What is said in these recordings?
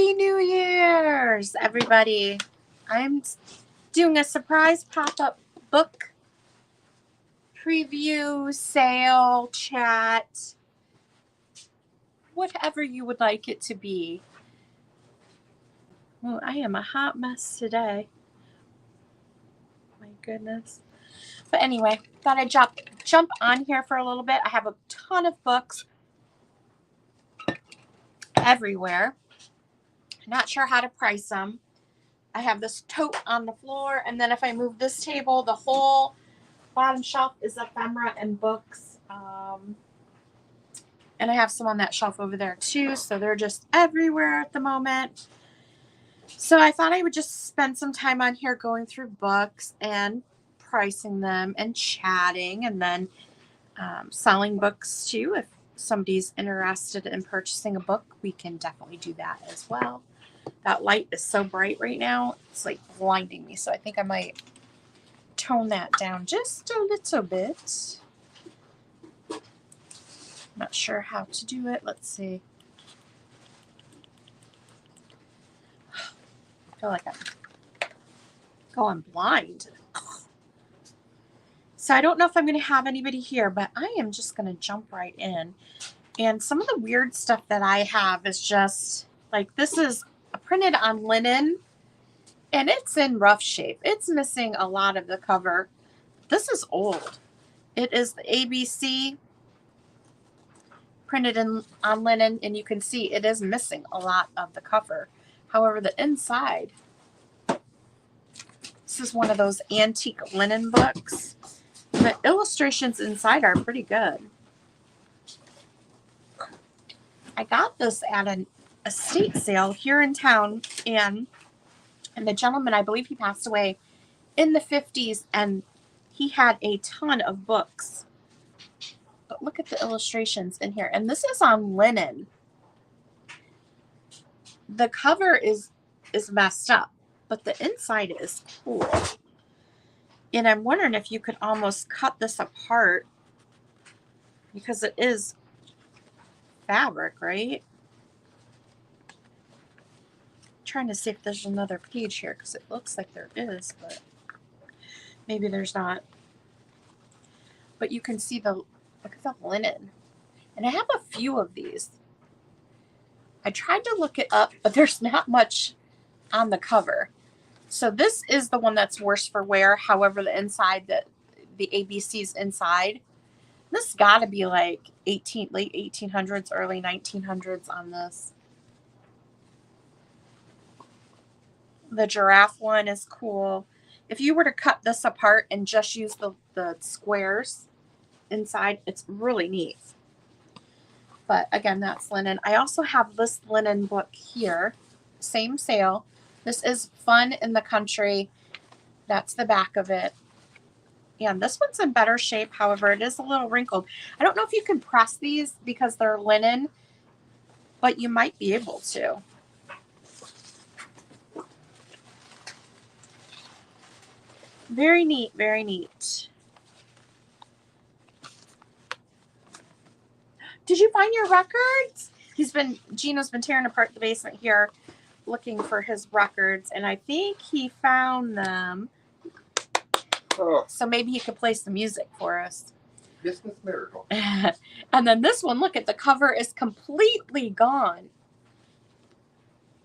Happy New Year's, everybody. I'm doing a surprise pop-up book preview, sale, chat, whatever you would like it to be. Well, I am a hot mess today. My goodness. But anyway, thought I'd jump on here for a little bit. I have a ton of books everywhere. Not sure how to price them. I have this tote on the floor, and then if I move this table, the whole bottom shelf is ephemera and books. And I have some on that shelf over there too, so they're just everywhere at the moment. So I thought I would just spend some time on here going through books and pricing them and chatting, and then selling books too. If somebody's interested in purchasing a book, we can definitely do that as well. That light is so bright right now, it's like blinding me, so I think I might tone that down just a little bit. Not sure how to do it. Let's see. I feel like I'm going blind. So I don't know if I'm going to have anybody here, but I am just going to jump right in. And some of the weird stuff that I have is just like, this is printed on linen and it's in rough shape. It's missing a lot of the cover. This is old. It is the ABC printed on linen, and you can see it is missing a lot of the cover. However, the inside, this is one of those antique linen books. The illustrations inside are pretty good. I got this at an estate sale here in town, and the gentleman, I believe he passed away in the 50s, and he had a ton of books. But look at the illustrations in here, and this is on linen. The cover is messed up, but the inside is cool. And I'm wondering if you could almost cut this apart, because it is fabric, right? I'm trying to see if there's another page here, because it looks like there is, but maybe there's not. But you can see look at the linen. And I have a few of these. I tried to look it up, but there's not much on the cover. So this is the one that's worse for wear. However, the inside, the ABC's inside, this got to be like late 1800s, early 1900s on this. The giraffe one is cool. If you were to cut this apart and just use the squares inside, it's really neat. But again, that's linen. I also have this linen book here. Same sale. This is Fun in the Country. That's the back of it. And this one's in better shape. However, it is a little wrinkled. I don't know if you can press these because they're linen, but you might be able to. Very neat, very neat. Did you find your records? Gino's been tearing apart the basement here looking for his records, and I think he found them. Oh. So maybe he could play some music for us. Christmas miracle. And then this one, look at the cover is completely gone.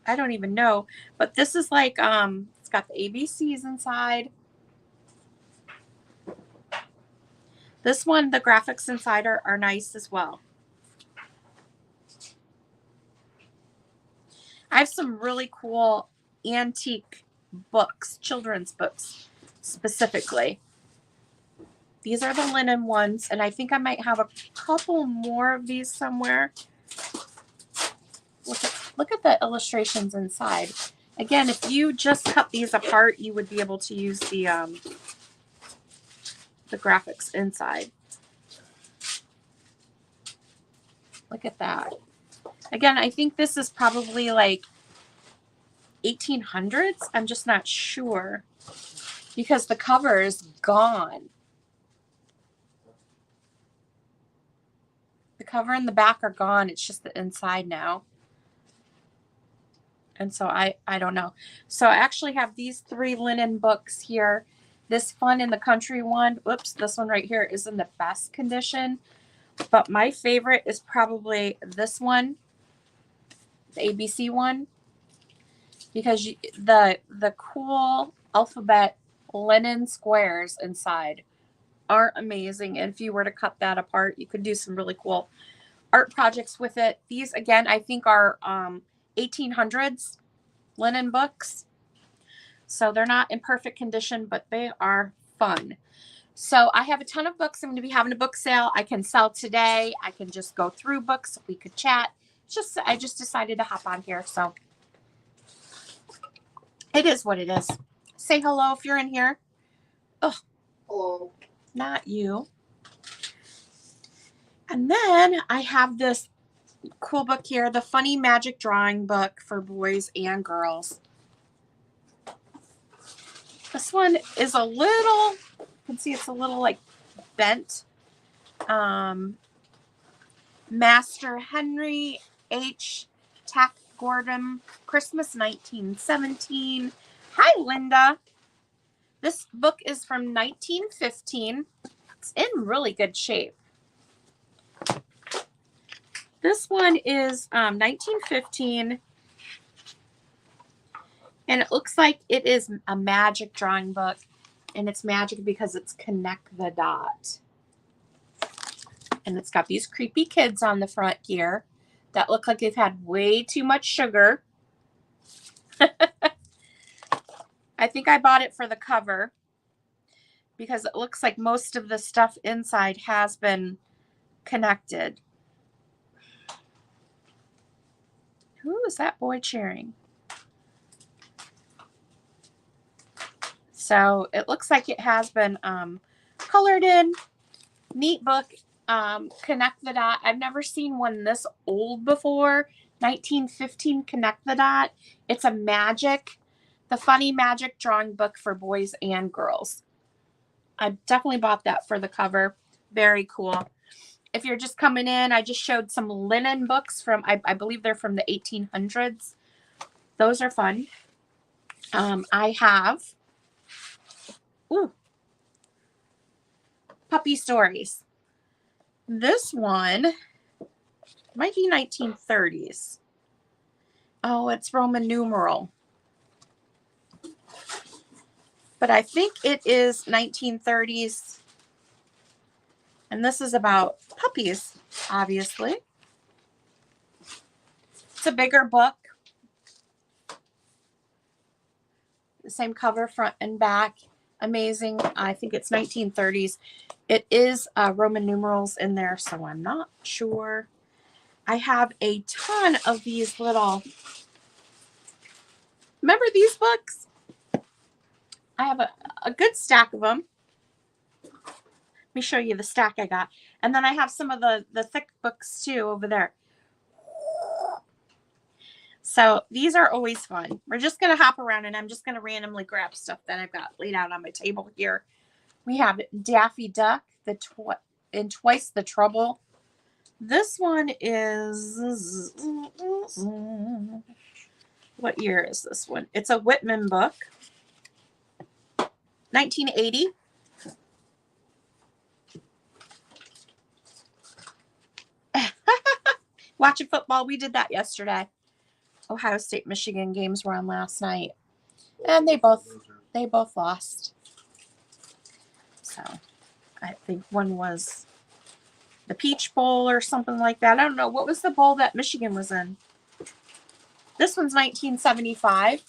I don't even know, but this is like it's got the ABCs inside. This one, the graphics inside are nice as well. I have some really cool antique books, children's books specifically. These are the linen ones, and I think I might have a couple more of these somewhere. Look at the illustrations inside. Again, if you just cut these apart, you would be able to use the graphics inside. Look at that. Again, I think this is probably like 1800s. I'm just not sure because the cover is gone. The cover and the back are gone. It's just the inside now. And so I don't know. So I actually have these 3 linen books here. This Fun in the Country one, whoops, this one right here is in the best condition. But my favorite is probably this one, the ABC one, because the cool alphabet linen squares inside are amazing. And if you were to cut that apart, you could do some really cool art projects with it. These, again, I think are 1800s linen books. So they're not in perfect condition, but they are fun. So I have a ton of books. I'm going to be having a book sale. I can sell today. I can just go through books. We could chat. I just decided to hop on here. So it is what it is. Say hello if you're in here. Oh, Hello. not you. And then I have this cool book here, the Funny Magic Drawing Book for boys and girls. This one is a little, you can see it's a little like bent. Master Henry H. Tack Gordon, Christmas 1917. Hi, Linda. This book is from 1915. It's in really good shape. This one is 1915. And it looks like it is a magic drawing book. And it's magic because it's Connect the Dot. And it's got these creepy kids on the front here that look like they've had way too much sugar. I think I bought it for the cover because it looks like most of the stuff inside has been connected. Who is that boy cheering? So it looks like it has been colored in. Neat book. Connect the Dot. I've never seen one this old before. 1915 Connect the Dot. It's the Funny Magic Drawing Book for boys and girls. I definitely bought that for the cover. Very cool. If you're just coming in, I just showed some linen books from, I believe they're from the 1800s. Those are fun. I have puppy stories. This one might be 1930s. Oh, it's Roman numeral. But I think it is 1930s. And this is about puppies, obviously. It's a bigger book. The same cover, front and back. Amazing. I think it's 1930s. It is Roman numerals in there, so I'm not sure. I have a ton of these little... Remember these books? I have a good stack of them. Let me show you the stack I got. And then I have some of the thick books too over there. So these are always fun. We're just going to hop around and I'm just going to randomly grab stuff that I've got laid out on my table here. We have Daffy Duck, in Twice the Trouble. This one is, what year is this one? It's a Whitman book. 1980. Watching football. We did that yesterday. Ohio State, Michigan games were on last night. And they both lost. So I think one was the Peach Bowl or something like that. I don't know. What was the bowl that Michigan was in? This one's 1975.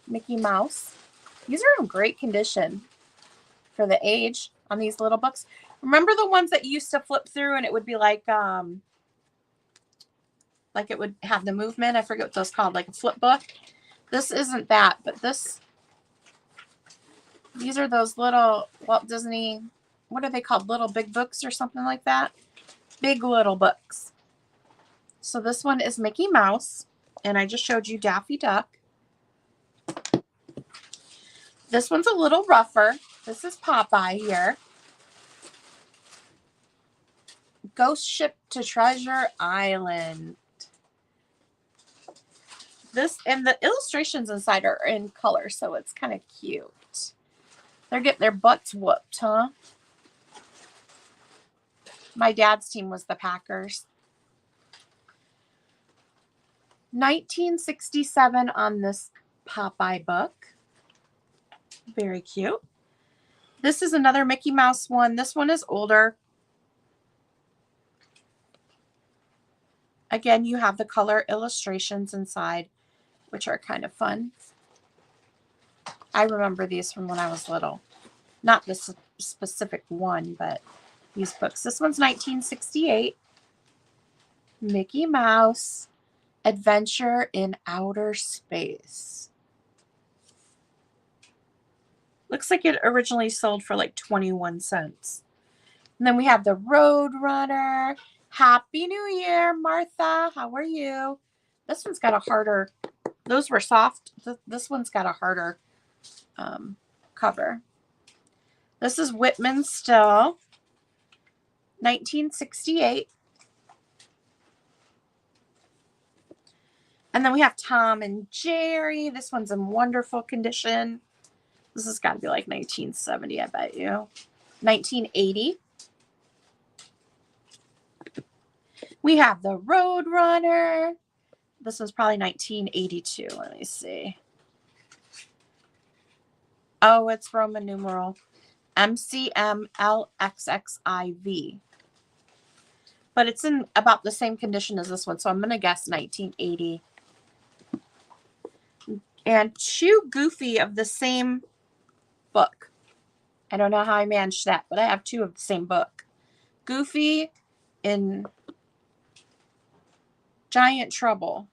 Mickey Mouse. These are in great condition for the age on these little books. Remember the ones that you used to flip through and it would be like it would have the movement? I forget what those called, like a flip book. This isn't that, but these are those little Walt Disney, what are they called? Little big books or something like that? Big little books. So this one is Mickey Mouse, and I just showed you Daffy Duck. This one's a little rougher. This is Popeye here. Ghost Ship to Treasure Island. This and the illustrations inside are in color, so it's kind of cute. They're getting their butts whooped, huh? My dad's team was the Packers. 1967 on this Popeye book. Very cute. This is another Mickey Mouse one. This one is older. Again, you have the color illustrations inside, which are kind of fun. I remember these from when I was little. Not this specific one, but these books. This one's 1968. Mickey Mouse, Adventure in Outer Space. Looks like it originally sold for like 21 cents. And then we have the Road Runner. Happy New Year, Martha. How are you? This one's got a harder, those were soft. This one's got a harder cover. This is Whitman Still, 1968. And then we have Tom and Jerry. This one's in wonderful condition. This has got to be like 1970, I bet you. 1980. We have the Road Runner. This was probably 1982. Let me see. Oh, it's Roman numeral MCMLXXIV. But it's in about the same condition as this one, so I'm going to guess 1980. And two Goofy of the same book. I don't know how I managed that, but I have two of the same book. Goofy in Giant Trouble.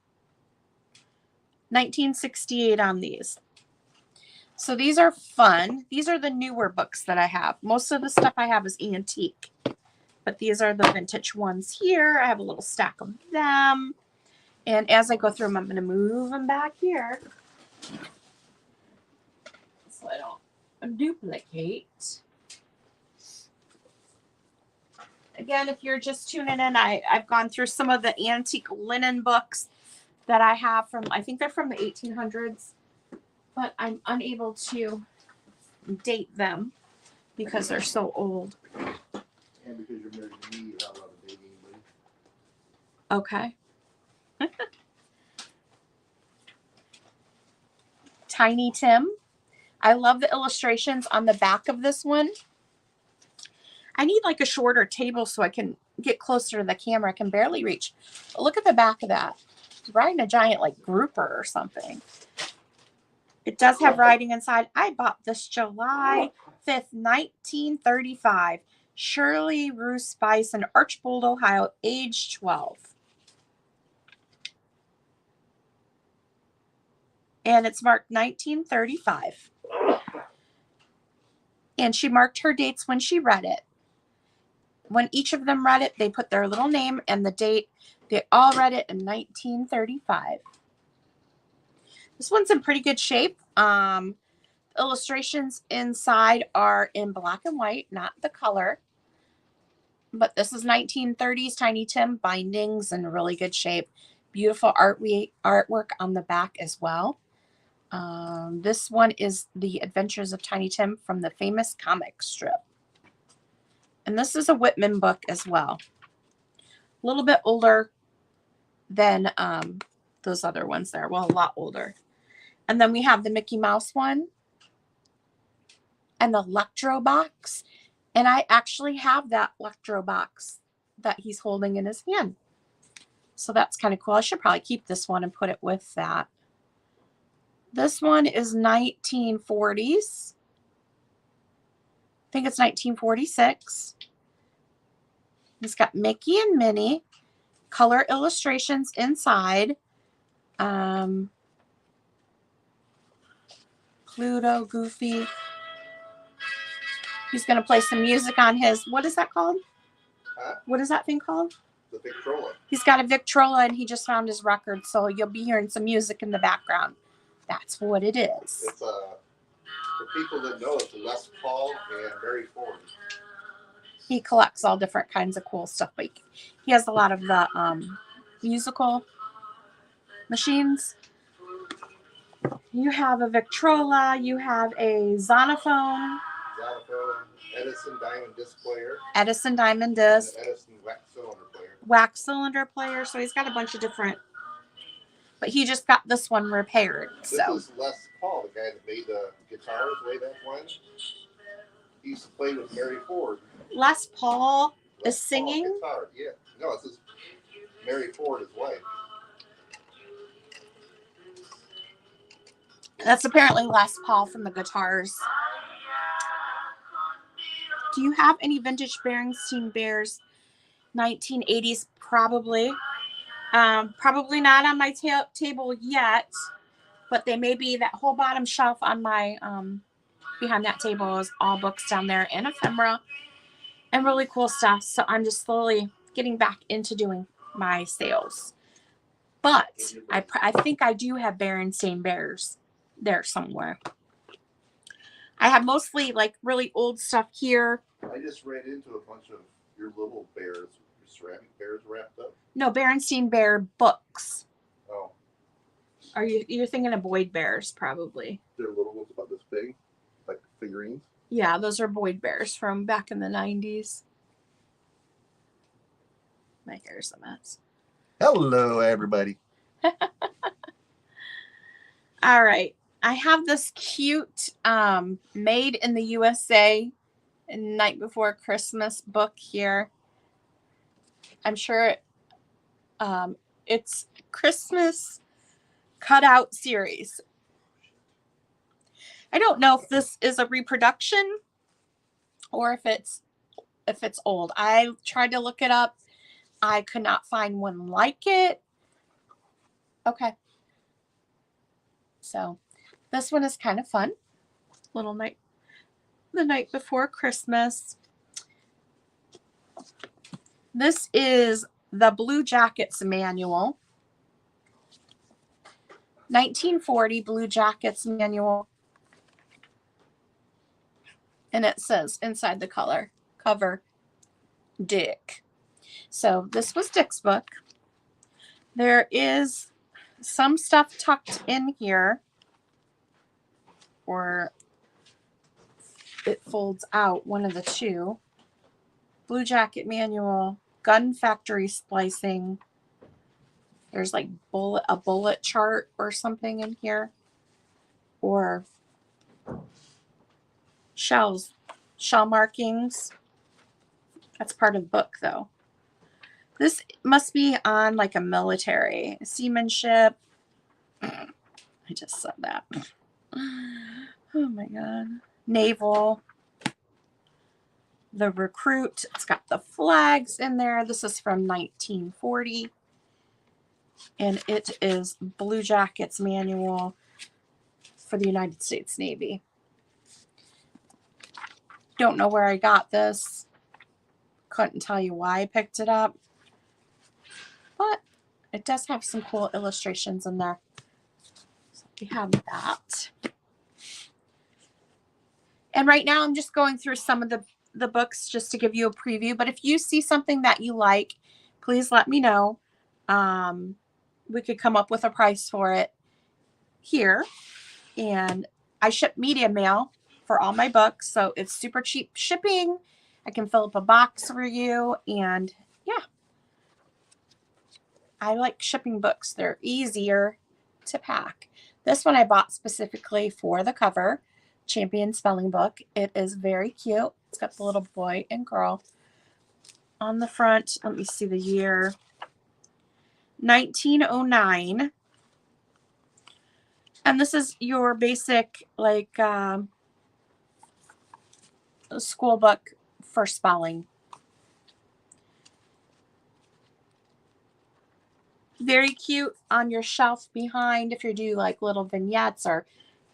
1968 on these. So these are fun. These are the newer books that I have. Most of the stuff I have is antique. But these are the vintage ones here. I have a little stack of them. And as I go through them, I'm going to move them back here, so I don't duplicate. Again, if you're just tuning in, I've gone through some of the antique linen books that I have from, I think they're from the 1800s, but I'm unable to date them because they're so old. And because you're married to me, you have a lot of dating. Okay. Tiny Tim. I love the illustrations on the back of this one. I need like a shorter table so I can get closer to the camera. I can barely reach. But look at the back of that. It's riding a giant like grouper or something. It does have writing inside. I bought this July 5th, 1935. Shirley Rue Spice in Archbold, Ohio, age 12. And it's marked 1935. And she marked her dates when she read it. When each of them read it, they put their little name and the date. They all read it in 1935. This one's in pretty good shape. Illustrations inside are in black and white, not the color. But this is 1930s Tiny Tim bindings in really good shape. Beautiful artwork on the back as well. This one is The Adventures of Tiny Tim from the famous comic strip. And this is a Whitman book as well. A little bit older than those other ones there. Well, a lot older. And then we have the Mickey Mouse one and the Electro box. And I actually have that Electro box that he's holding in his hand. So that's kind of cool. I should probably keep this one and put it with that. This one is 1940s. I think it's 1946. It's got Mickey and Minnie, color illustrations inside. Pluto, Goofy. He's going to play some music on his, what is that called? Huh? What is that thing called? The Victrola. He's got a Victrola and he just found his record, so you'll be hearing some music in the background. That's what it is. It's for people that know, it's a Les Paul and Mary Ford. He collects all different kinds of cool stuff, but he has a lot of the musical machines. You have a Victrola. You have a Zonophone. Xylophone, Edison Diamond Disc Player, Edison Diamond and Disc. an Edison Wax Cylinder Player. Wax cylinder player. So he's got a bunch of different. But he just got this one repaired. This So is Les Paul, the guy that made the guitars way back when. He used to play with Mary Ford. Les Paul Les is singing. Paul guitar, yeah. No, this is Mary Ford, his wife. That's apparently Les Paul from the guitars. Do you have any vintage Berenstain Bears 1980s? Probably. Probably not on my table yet, but they may be. That whole bottom shelf on my behind that table is all books down there and ephemera and really cool stuff. So I'm just slowly getting back into doing my sales. But I think I do have Berenstain Bears there somewhere. I have mostly like really old stuff here. I just ran into a bunch of your little bears, your ceramic bears wrapped up. No, Berenstain Bear books. Oh. You're thinking of Boyd Bears probably. They're little ones about this big, like figurines. Yeah, those are Boyd Bears from back in the 90s. My hair's a mess. Hello, everybody. All right. I have this cute Made in the USA Night Before Christmas book here. I'm sure it's Christmas cutout series. I don't know if this is a reproduction or if it's old. I tried to look it up. I could not find one like it. Okay. So this one is kind of fun. The night before Christmas. This is the Blue Jackets manual. 1940 Blue Jackets manual. And it says inside the cover, Dick. So this was Dick's book. There is some stuff tucked in here, or it folds out, one of the two. Blue Jacket manual, gun factory splicing. There's like a bullet chart or something in here, or shell markings. That's part of the book though. This must be on like a military seamanship. I just said that. Oh my God. Naval. The Recruit. It's got the flags in there. This is from 1940. And it is Blue Jackets manual for the United States Navy. Don't know where I got this. Couldn't tell you why I picked it up. But it does have some cool illustrations in there. So we have that. And right now I'm just going through some of the books just to give you a preview. But if you see something that you like, please let me know. We could come up with a price for it here. And I ship media mail for all my books. So it's super cheap shipping. I can fill up a box for you. And yeah. I like shipping books. They're easier to pack. This one I bought specifically for the cover. Champion Spelling Book. It is very cute. It's got the little boy and girl on the front. Let me see the year. 1909. And this is your basic like school book for spelling. Very cute on your shelf behind if you do like little vignettes or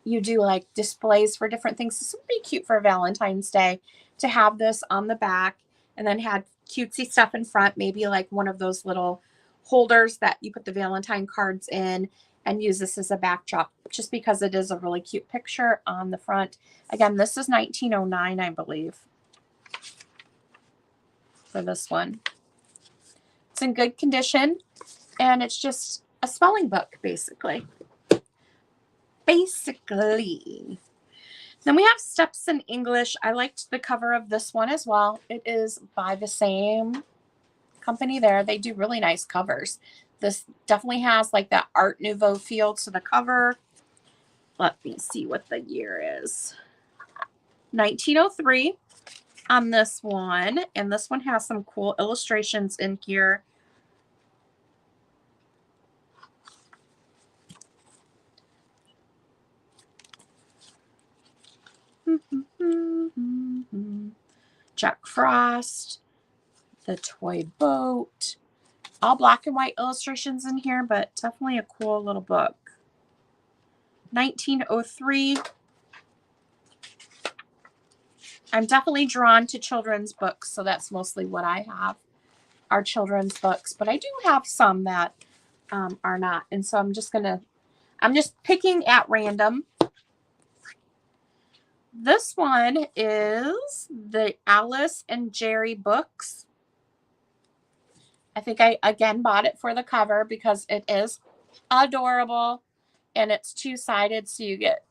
you do like displays for different things. This would be cute for Valentine's Day to have this on the back and then had cutesy stuff in front, maybe like one of those little holders that you put the Valentine cards in and use this as a backdrop just because it is a really cute picture on the front. Again, this is 1909, I believe, for this one. It's in good condition and it's just a spelling book, basically. basically. Then we have Steps in English. I liked the cover of this one as well. It is by the same company there. They do really nice covers. This definitely has like that Art Nouveau feel to the cover. Let me see what the year is. 1903 on this one. And this one has some cool illustrations in here. Jack Frost, the toy boat, all black and white illustrations in here, but definitely a cool little book. 1903. I'm definitely drawn to children's books, so that's mostly what I have are children's books, but I do have some that are not, and so I'm just picking at random. This one is the Alice and Jerry books. I think I again bought it for the cover because it is adorable and it's two-sided, so you get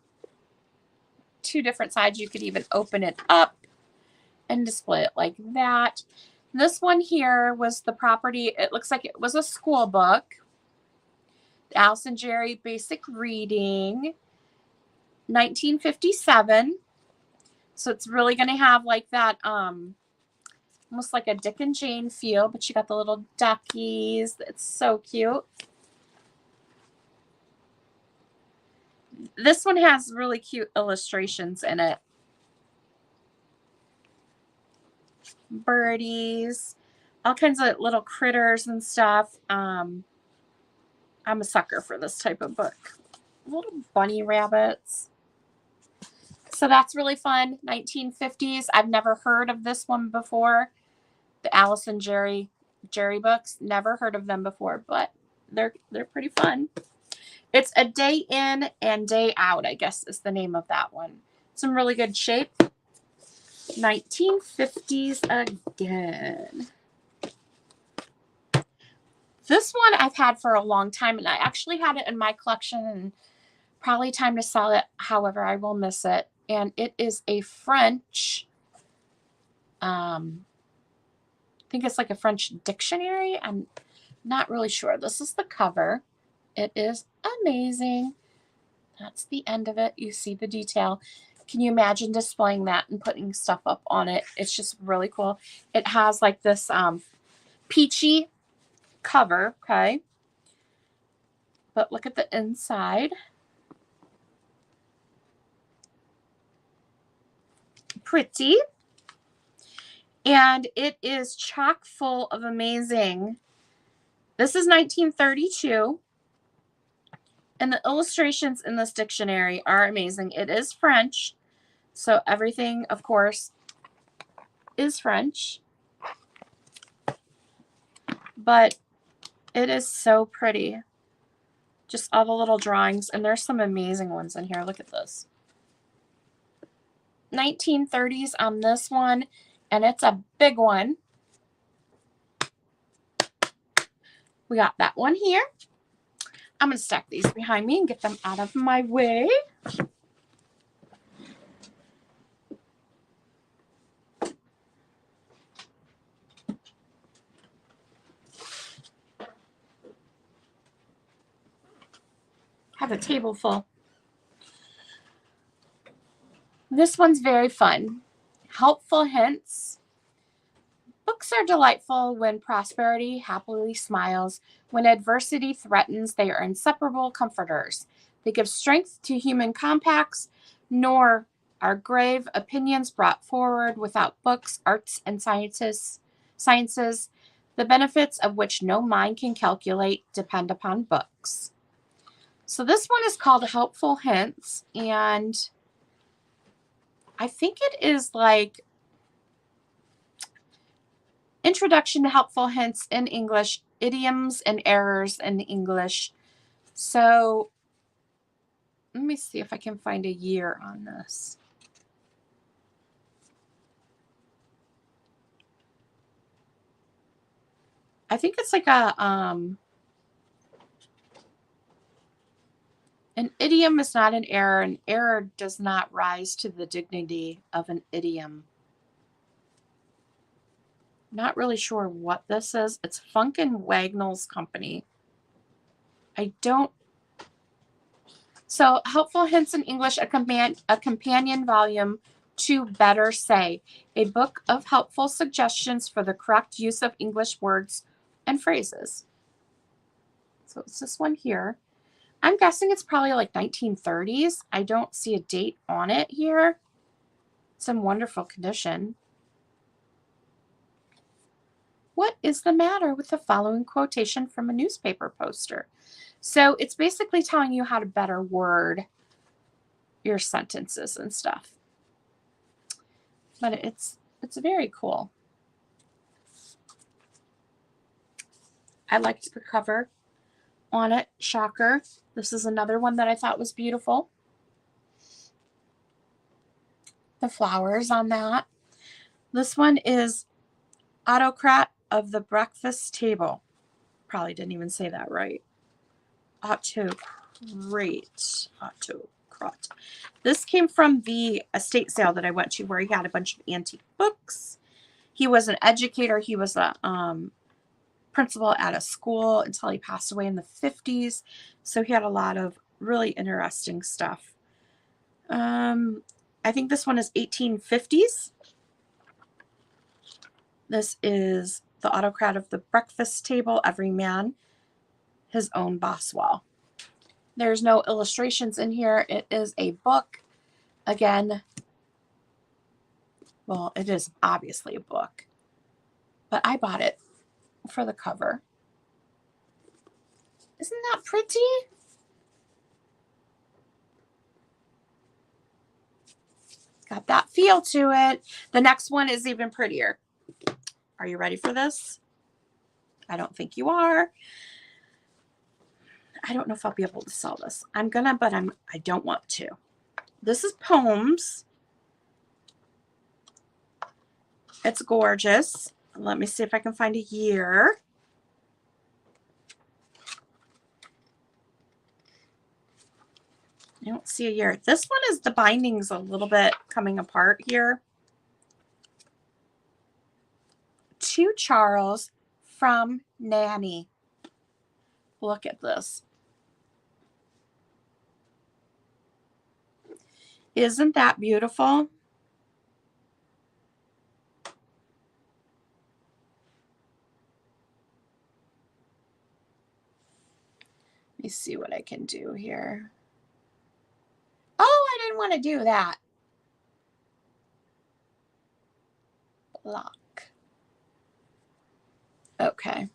two different sides. You could even open it up and display it like that. This one here was the property. It looks like it was a school book. Alice and Jerry Basic Reading, 1957. So it's really going to have like that almost like a Dick and Jane feel, but you got the little duckies. It's so cute. This one has really cute illustrations in it. Birdies, all kinds of little critters and stuff. I'm a sucker for this type of book. Little bunny rabbits. So that's really fun. 1950s. I've never heard of this one before. The Alice and Jerry books. Never heard of them before, but they're pretty fun. It's A Day In and Day Out, I guess is the name of that one. It's in really good shape. 1950s again. This one I've had for a long time, and I actually had it in my collection, and probably time to sell it. However, I will miss it. And it is a French, I think it's like a French dictionary. I'm not really sure. This is the cover. It is amazing. That's the end of it. You see the detail. Can you imagine displaying that and putting stuff up on it? It's just really cool. It has like this peachy cover, okay? But look at the inside. Pretty. And it is chock full of amazing. This is 1932. And the illustrations in this dictionary are amazing. It is French. So everything, of course, is French. But it is so pretty. Just all the little drawings. And there's some amazing ones in here. Look at this. 1930s on this one. And it's a big one. We got that one here. I'm going to stack these behind me and get them out of my way. Have a table full. This one's very fun. Helpful hints. Books are delightful when prosperity happily smiles. When adversity threatens, they are inseparable comforters. They give strength to human compacts, nor are grave opinions brought forward without books, arts, and sciences, the benefits of which no mind can calculate, depend upon books. So this one is called Helpful Hints, and I think it is like Introduction to Helpful Hints in English, Idioms and Errors in English. So let me see if I can find a year on this. I think it's like a An idiom is not an error. An error does not rise to the dignity of an idiom. Not really sure what this is. It's Funk and Wagnalls Company. I don't. So, Helpful Hints in English, a companion volume to Better Say, a book of helpful suggestions for the correct use of English words and phrases. So it's this one here. I'm guessing it's probably like 1930s. I don't see a date on it here. It's in wonderful condition. What is the matter with the following quotation from a newspaper poster? So it's basically telling you how to better word your sentences and stuff. But it's very cool. I liked the cover on it. Shocker. This is another one that I thought was beautiful. The flowers on that. This one is Autocrat of the Breakfast Table. Probably didn't even say that right. Autocrat. This came from the estate sale that I went to where he had a bunch of antique books. He was an educator. He was a principal at a school until he passed away in the 50s. So he had a lot of really interesting stuff. I think this one is 1850s. This is The Autocrat of the Breakfast Table, Every Man His Own Boswell. There's no illustrations in here. It is a book. Again, well, it is obviously a book, but I bought it for the cover. Isn't that pretty? Got that feel to it. The next one is even prettier. Are you ready for this? I don't think you are. I don't know if I'll be able to sell this. I'm gonna, but I don't want to. This is Poems. It's gorgeous. Let me see if I can find a year. I don't see a year. This one is the binding's a little bit coming apart here. To Charles from Nanny. Look at this. Isn't that beautiful? Let me see what I can do here. Oh, I didn't want to do that. Block. Okay.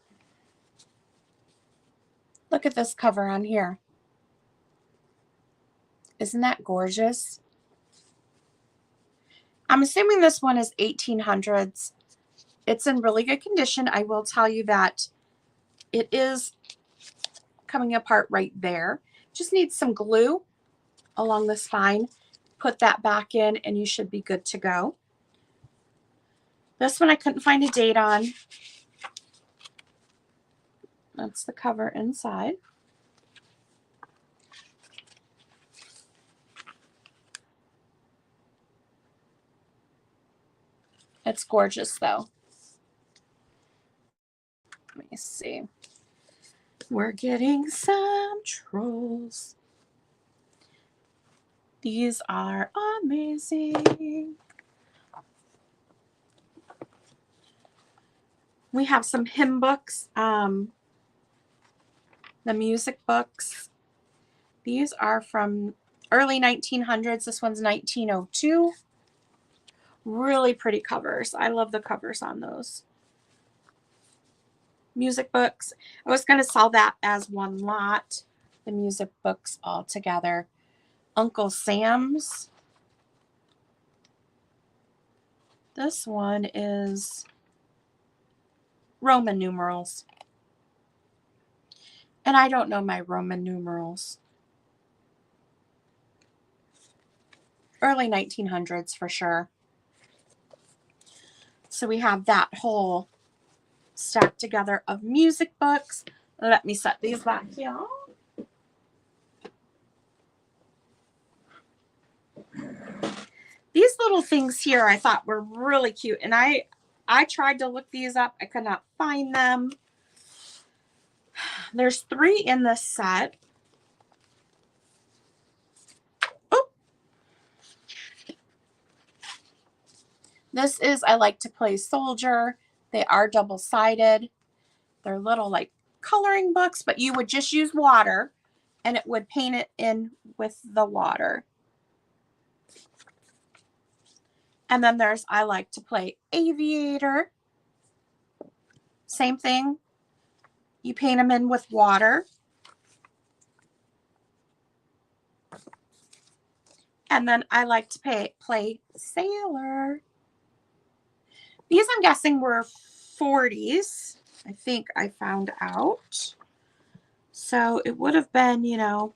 Look at this cover on here. Isn't that gorgeous? I'm assuming this one is 1800s. It's in really good condition. I will tell you that it is coming apart right there. Just needs some glue along the spine. Put that back in and you should be good to go. This one I couldn't find a date on. That's the cover inside. It's gorgeous though. Let me see. We're getting some trolls. These are amazing. We have some hymn books, the music books. These are from early 1900s. This one's 1902. Really pretty covers. I love the covers on those. Music books. I was going to sell that as one lot, the music books all together. Uncle Sam's. This one is Roman numerals. And I don't know my Roman numerals. Early 1900s for sure. So we have that whole stack together of music books. Let me set these back here. These little things here I thought were really cute, and I tried to look these up. I could not find them. There's 3 in this set. Oh, this is I Like to Play Soldier. They are double-sided. They're little like coloring books, but you would just use water and it would paint it in with the water. And then there's I Like to Play Aviator. Same thing. You paint them in with water. And then I Like to Play Sailor. These I'm guessing were 40s. I think I found out. So it would have been, you know,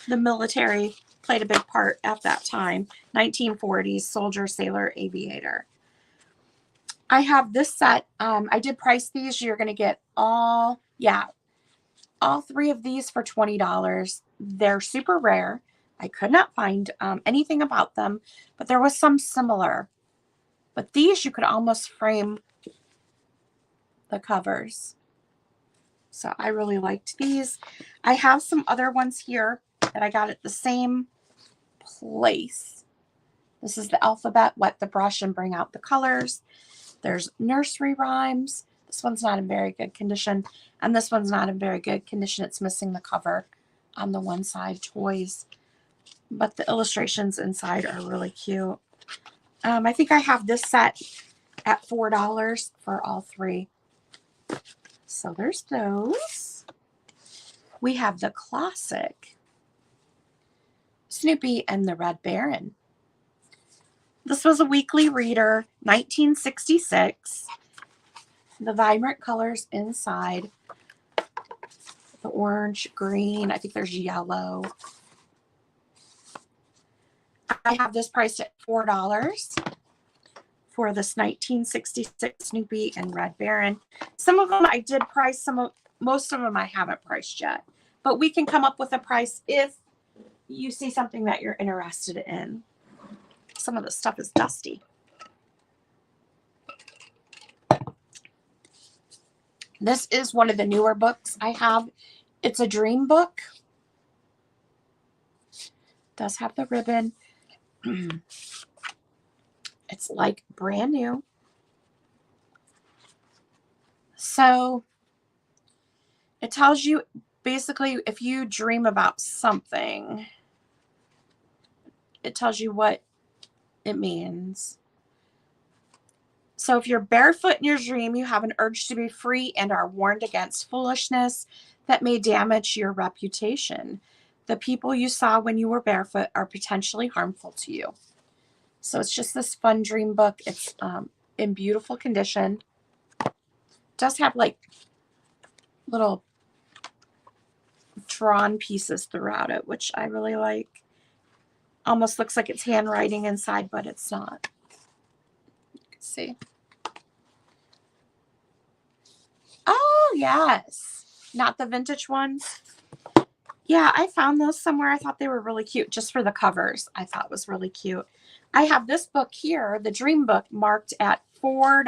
the military played a big part at that time. 1940s, soldier, sailor, aviator. I have this set. I did price these. You're going to get all 3 of these for $20. They're super rare. I could not find anything about them, but there was some similar. But these you could almost frame the covers. So I really liked these. I have some other ones here that I got at the same place. This is the alphabet, Wet the Brush and Bring Out the Colors. There's nursery rhymes. This one's not in very good condition. And this one's not in very good condition. It's missing the cover on the one side, toys. But the illustrations inside are really cute. I think I have this set at $4 for all 3. So there's those. We have the classic Snoopy and the Red Baron. This was a weekly reader, 1966. The vibrant colors inside. The orange, green, I think there's yellow. I have this priced at $4 for this 1966 Snoopy and Red Baron. Some of them I did price, most of them I haven't priced yet. But we can come up with a price if you see something that you're interested in. Some of the stuff is dusty. This is one of the newer books I have. It's a dream book. It does have the ribbon. It's like brand new. So it tells you basically if you dream about something, it tells you what it means. So if you're barefoot in your dream, you have an urge to be free and are warned against foolishness that may damage your reputation. The people you saw when you were barefoot are potentially harmful to you. So it's just this fun dream book. It's in beautiful condition. It does have like little drawn pieces throughout it, which I really like. Almost looks like it's handwriting inside, but it's not. You can see. Oh, yes. Not the vintage ones. Yeah, I found those somewhere. I thought they were really cute just for the covers. I thought it was really cute. I have this book here, the Dream Book, marked at $4.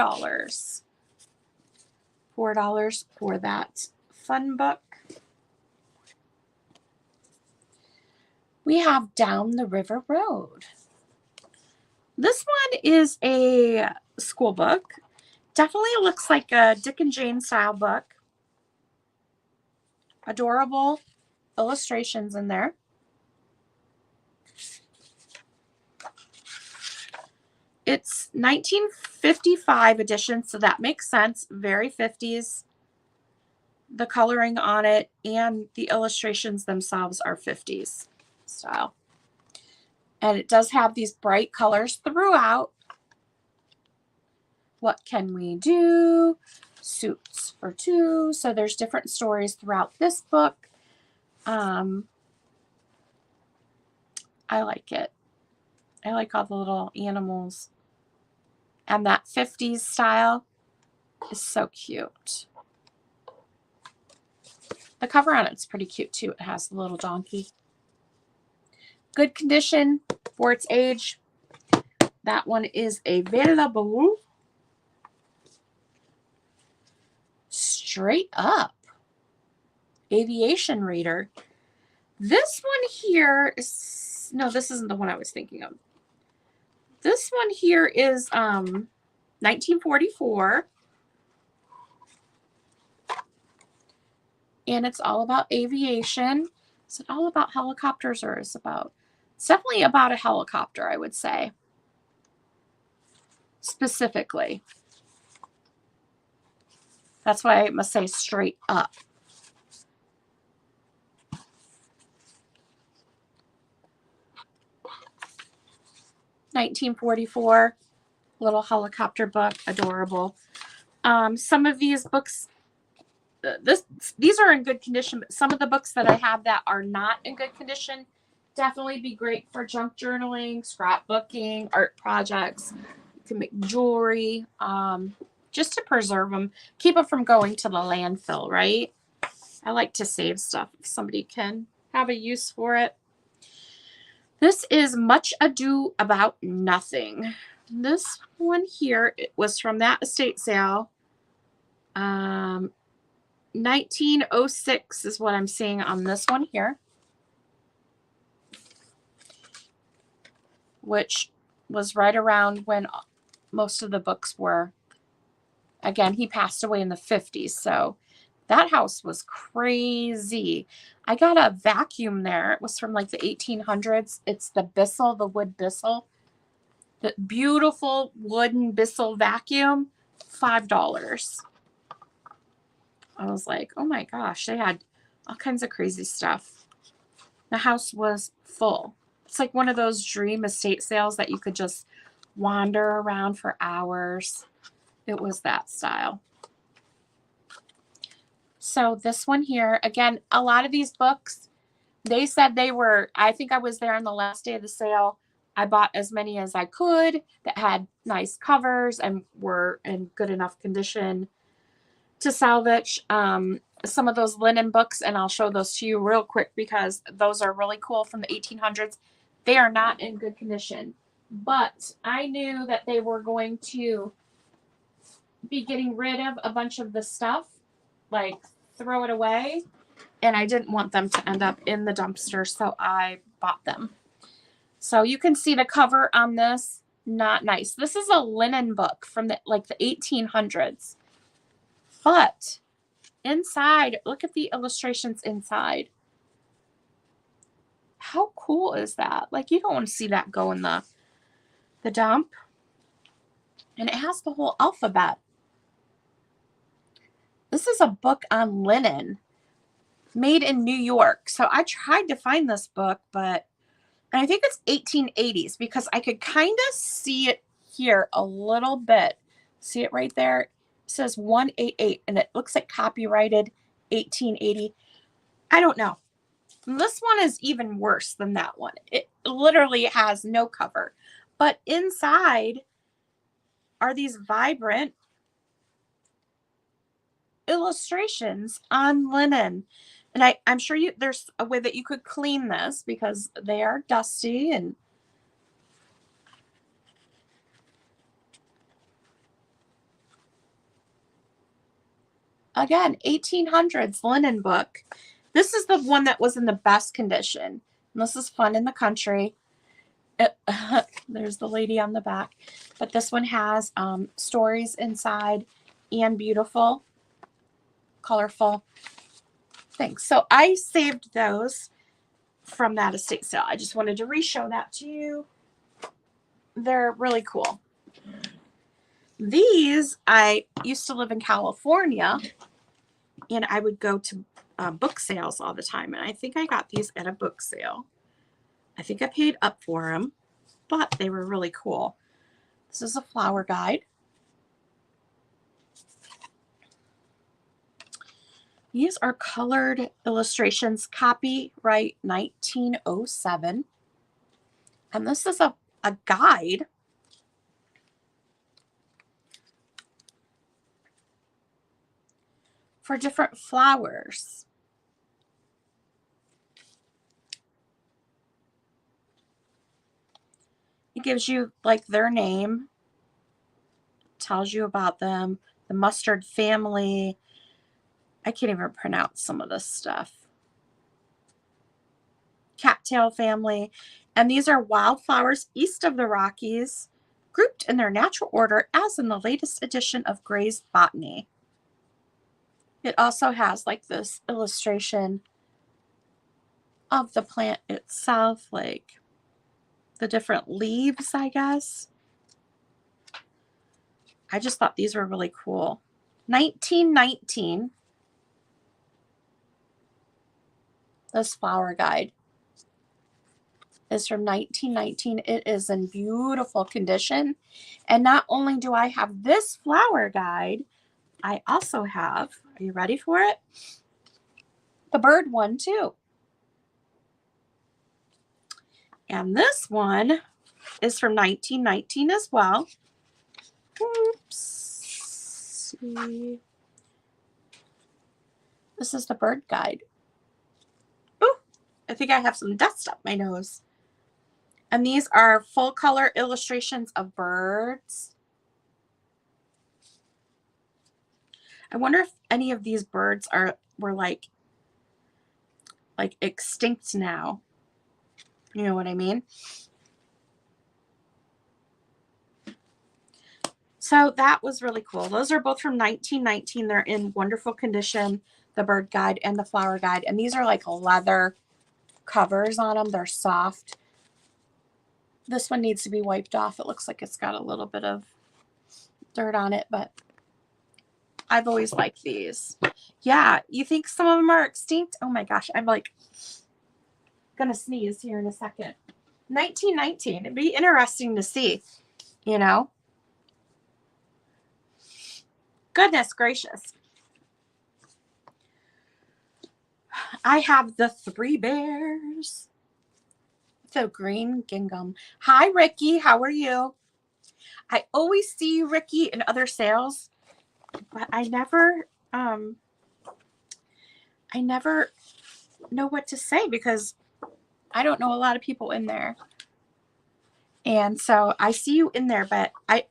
$4 for that fun book. We have Down the River Road. This one is a school book. Definitely looks like a Dick and Jane style book. Adorable illustrations in there. It's 1955 edition, so that makes sense. Very 50s. The coloring on it and the illustrations themselves are 50s style. And it does have these bright colors throughout. What can we do? Suits for two. So there's different stories throughout this book. I like it. I like all the little animals. And that 50s style is so cute. The cover on it's pretty cute too. It has a little donkey. Good condition for its age. That one is available. Straight Up Aviation Reader. This one here is, no, this isn't the one I was thinking of. This one here is 1944. And it's all about aviation. Is it all about helicopters, or is it about? It's definitely about a helicopter, I would say. Specifically. That's why I must say Straight Up. (1944) little helicopter book, adorable. Some of these books, these are in good condition, but some of the books that I have that are not in good condition definitely be great for junk journaling, scrapbooking, art projects. You can make jewelry, just to preserve them, keep them from going to the landfill, right? I like to save stuff if somebody can have a use for it. This is Much Ado About Nothing. This one here, it was from that estate sale. 1906 is what I'm seeing on this one here, which was right around when most of the books were. Again, he passed away in the 50s, so that house was crazy. I got a vacuum there. It was from like the 1800s. It's the Bissell, the wood Bissell. The beautiful wooden Bissell vacuum, $5. I was like, oh my gosh, they had all kinds of crazy stuff. The house was full. It's like one of those dream estate sales that you could just wander around for hours. It was that style. So this one here, again, a lot of these books, they said they were, I think I was there on the last day of the sale. I bought as many as I could that had nice covers and were in good enough condition to salvage. Some of those linen books, and I'll show those to you real quick because those are really cool, from the 1800s. They are not in good condition, but I knew that they were going to be getting rid of a bunch of the stuff, like throw it away, and I didn't want them to end up in the dumpster, so I bought them. So you can see the cover on this, not nice. This is a linen book from the 1800s. But inside, look at the illustrations inside. How cool is that? Like, you don't want to see that go in the dump. And it has the whole alphabet. This is a book on linen made in New York. So I tried to find this book, but, and I think it's 1880s because I could kind of see it here a little bit. See it right there? It says 188 and it looks like copyrighted 1880. I don't know. This one is even worse than that one. It literally has no cover. But inside are these vibrant illustrations on linen. And I'm sure there's a way that you could clean this because they are dusty. And again, 1800s linen book. This is the one that was in the best condition. And this is Fun in the Country. There's the lady on the back. But this one has stories inside and beautiful, colorful things. So I saved those from that estate sale. I just wanted to re-show that to you. They're really cool. These, I used to live in California, and I would go to book sales all the time. And I think I got these at a book sale. I think I paid up for them, but they were really cool. This is a flower guide. These are colored illustrations, copyright 1907. And this is a guide for different flowers. gives you like their name, tells you about them, the mustard family. I can't even pronounce some of this stuff. Cattail family. And these are wildflowers east of the Rockies, grouped in their natural order as in the latest edition of Gray's Botany. It also has like this illustration of the plant itself, like the different leaves, I guess. I just thought these were really cool. 1919. This flower guide is from 1919. It is in beautiful condition. And not only do I have this flower guide, I also have, are you ready for it? The bird one too. And this one is from 1919 as well. Oops. This is the bird guide. Ooh, I think I have some dust up my nose. And these are full color illustrations of birds. I wonder if any of these birds were like extinct now. You know what I mean? So that was really cool. Those are both from 1919. They're in wonderful condition, the bird guide and the flower guide. And these are like leather covers on them. They're soft. This one needs to be wiped off. It looks like it's got a little bit of dirt on it, but I've always liked these. Yeah, you think some of them are extinct? Oh my gosh, I'm like gonna sneeze here in a second. 1919. It'd be interesting to see, you know? Goodness gracious. I have the Three Bears. The green gingham. Hi, Ricky. How are you? I always see you, Ricky, in other sales, but I never know what to say because I don't know a lot of people in there. And so I see you in there, but I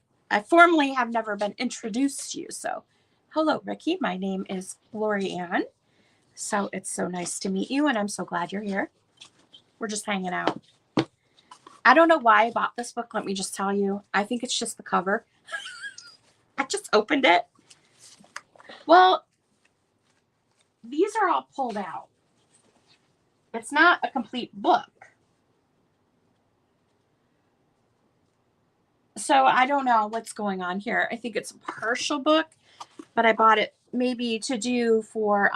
formally have never been introduced to you. So hello, Ricky. My name is Lori Ann. So it's so nice to meet you, and I'm so glad you're here. We're just hanging out. I don't know why I bought this book. Let me just tell you. I think it's just the cover. I just opened it. Well, these are all pulled out. It's not a complete book. So I don't know what's going on here. I think it's a partial book, but I bought it maybe to do for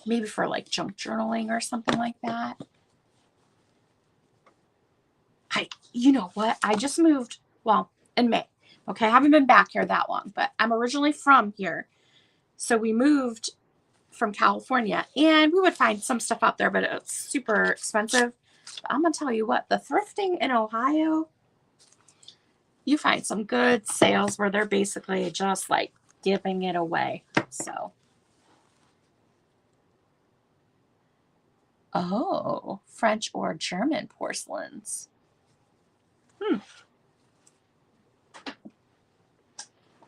maybe for like junk journaling or something like that. You know what? I just moved, well, in May. Okay, I haven't been back here that long, but I'm originally from here. So we moved from California, and we would find some stuff out there, but it's super expensive. But I'm going to tell you what, the thrifting in Ohio, you find some good sales where they're basically just like giving it away. So, oh, French or German porcelains.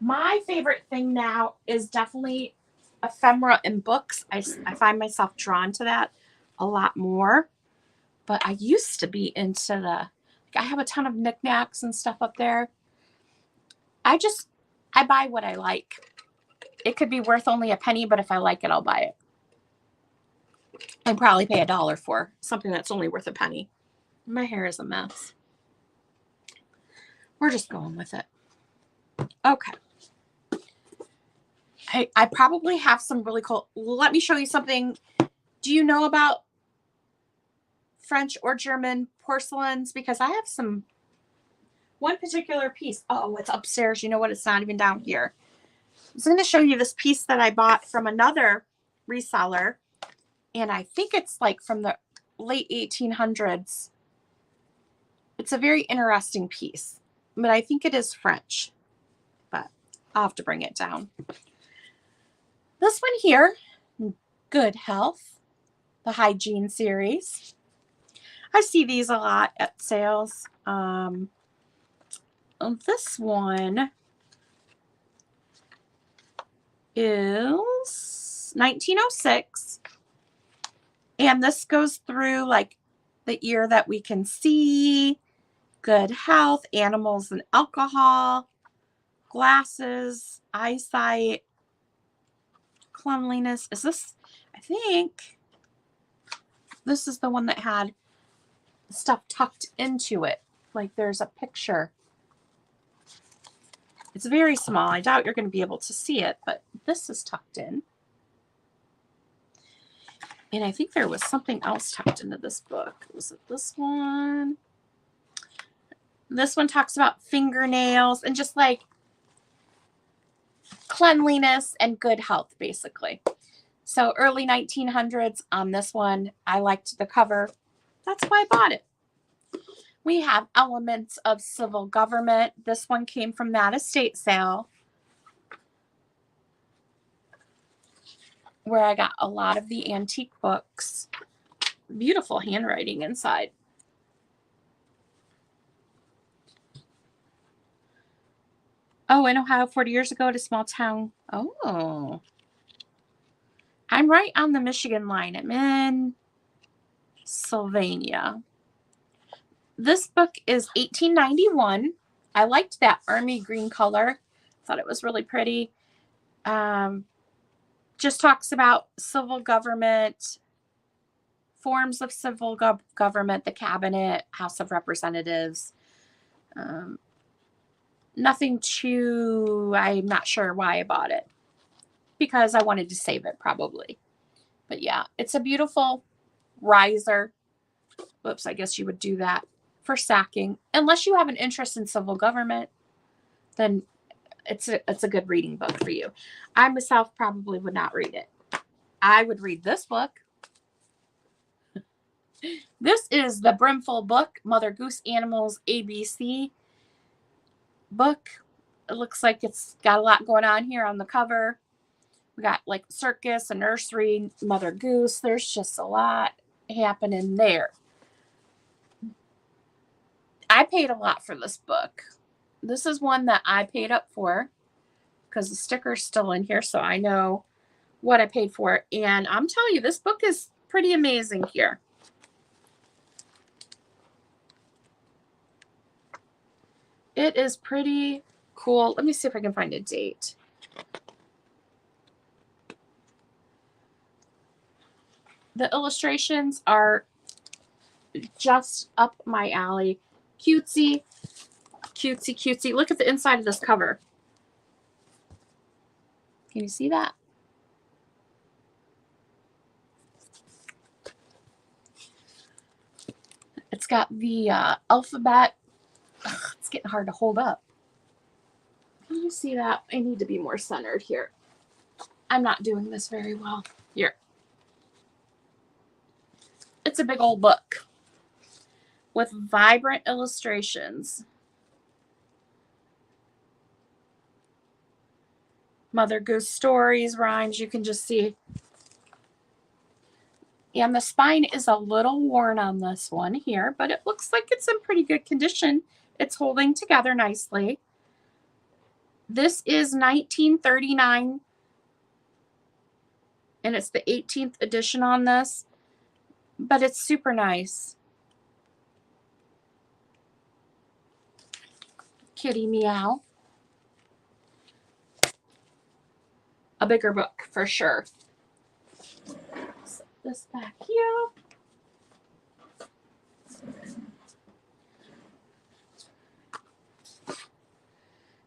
My favorite thing now is definitely ephemera in books. I find myself drawn to that a lot more. But I used to be into I have a ton of knickknacks and stuff up there. I buy what I like. It could be worth only a penny, but if I like it, I'll buy it. I'd probably pay $1 for something that's only worth a penny. My hair is a mess. We're just going with it. Okay. I probably have some really cool. Let me show you something. Do you know about French or German porcelains? Because I have one particular piece. Oh, it's upstairs. You know what? It's not even down here. I'm going to show you this piece that I bought from another reseller. And I think it's like from the late 1800s. It's a very interesting piece. But I think it is French. But I'll have to bring it down. This one here, Good Health, the Hygiene series. I see these a lot at sales. This one is 1906. And this goes through like the year that we can see, good health, animals and alcohol, glasses, eyesight, cleanliness. Is this, I think this is the one that had stuff tucked into it. Like there's a picture. It's very small. I doubt you're going to be able to see it, but this is tucked in. And I think there was something else tucked into this book. Was it this one? This one talks about fingernails and just like cleanliness and good health, basically. So early 1900s on this one. I liked the cover. That's why I bought it. We have Elements of Civil Government. This one came from that estate sale where I got a lot of the antique books. Beautiful handwriting inside. Oh, in Ohio, 40 years ago at a small town. Oh. I'm right on the Michigan line. I'm in Sylvania. This book is 1891. I liked that army green color. Thought it was really pretty. Just talks about civil government, forms of civil government, the cabinet, House of Representatives. Nothing too, I'm not sure why I bought it. Because I wanted to save it probably. But yeah, it's a beautiful riser. Whoops, I guess you would do that for sacking. Unless you have an interest in civil government, then it's a good reading book for you. I myself probably would not read it. I would read this book. This is the Brimful book, Mother Goose Animals ABC book. It looks like it's got a lot going on here on the cover. We got like circus, a nursery, Mother Goose. There's just a lot happening there. I paid a lot for this book. This is one that I paid up for because the sticker's still in here, so I know what I paid for it. And I'm telling you, this book is pretty amazing here. It is pretty cool. Let me see if I can find a date. The illustrations are just up my alley. Cutesy, cutesy, cutesy. Look at the inside of this cover. Can you see that? It's got the alphabet. Ugh, it's getting hard to hold up. Can you see that? I need to be more centered here. I'm not doing this very well. Here. It's a big old book with vibrant illustrations. Mother Goose stories, rhymes, you can just see. And the spine is a little worn on this one here, but it looks like it's in pretty good condition. It's holding together nicely. This is 1939, and it's the 18th edition on this, but it's super nice. Kitty meow. A bigger book for sure. Set this back here.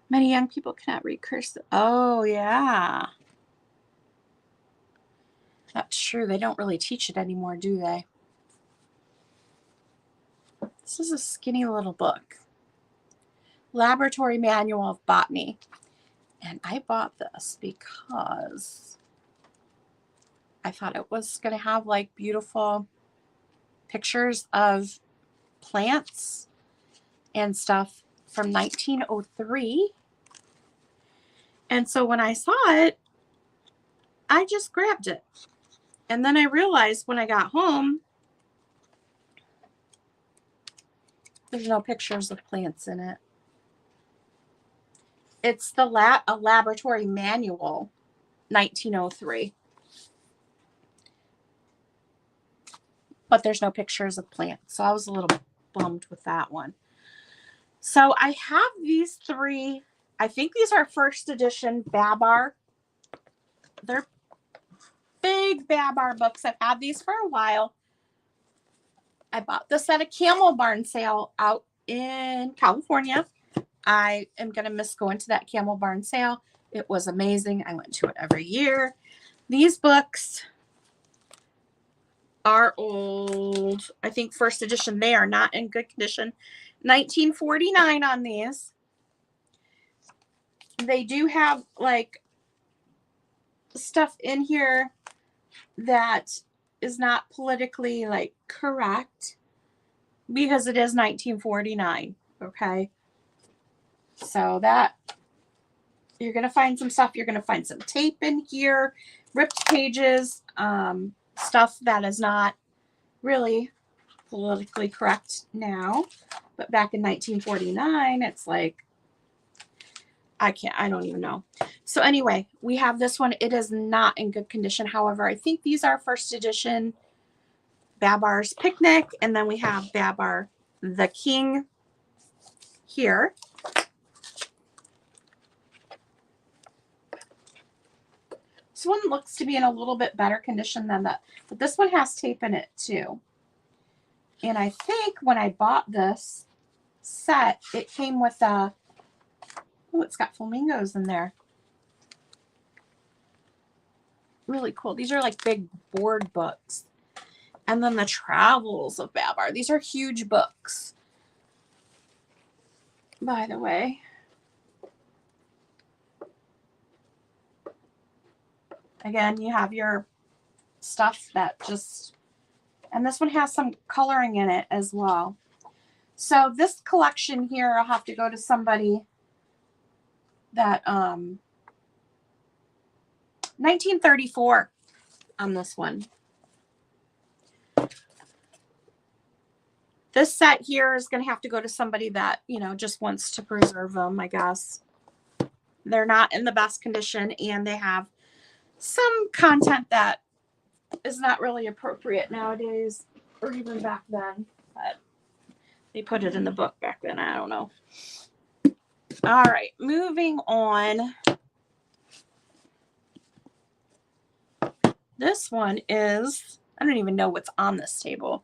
Many young people cannot read cursive. Oh, yeah. That's true. They don't really teach it anymore, do they? This is a skinny little book. Laboratory Manual of Botany. And I bought this because I thought it was going to have like beautiful pictures of plants and stuff from 1903. And so when I saw it, I just grabbed it. And then I realized when I got home, There's no pictures of plants in it. It's a laboratory manual, 1903. But there's no pictures of plants. So I was a little bummed with that one. So I have these three. I think these are first edition Babar. They're big Babar books. I've had these for a while. I bought this at a Camel Barn sale out in California. I am going to miss going to that Camel Barn sale. It was amazing. I went to it every year. These books are old. I think first edition. They are not in good condition. 1949 on these. They do have like stuff in here that is not politically like correct because it is 1949. Okay. So that you're going to find some stuff. You're going to find some tape in here, ripped pages, stuff that is not really politically correct now. But back in 1949, it's like, I don't even know. So anyway, we have this one. It is not in good condition. However, I think these are first edition Babar's Picnic. And then we have Babar the King here. This one looks to be in a little bit better condition than that, but this one has tape in it too. And I think when I bought this set, it came with a, oh, it's got flamingos in there. Really cool. These are like big board books. And then the Travels of Babar. These are huge books, by the way. Again, you have your stuff that just, and this one has some coloring in it as well. So this collection here, I'll have to go to somebody that, 1934 on this one. This set here is going to have to go to somebody that, you know, just wants to preserve them, I guess. They're not in the best condition and they have some content that is not really appropriate nowadays or even back then, but they put it in the book back then. I don't know. All right, moving on. This one is, I don't even know what's on this table.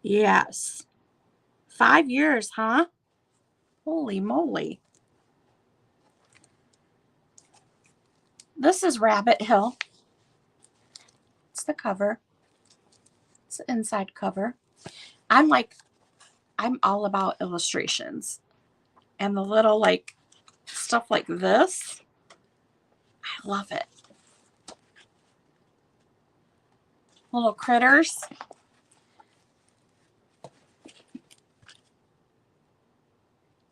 Yes. 5 years, huh? Holy moly. This is Rabbit Hill. It's the cover. It's the inside cover. I'm all about illustrations. And the little like stuff like this, I love it. Little critters.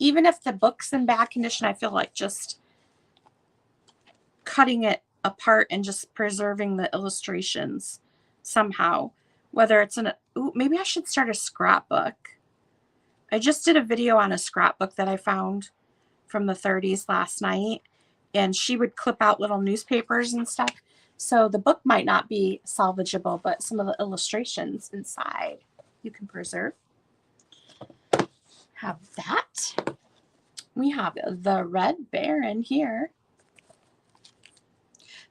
Even if the book's in bad condition, I feel like just cutting it apart and just preserving the illustrations somehow. Whether it's ooh, maybe I should start a scrapbook. I just did a video on a scrapbook that I found from the 30s last night, and she would clip out little newspapers and stuff. So the book might not be salvageable, but some of the illustrations inside you can preserve. Have that. We have the Red Baron here.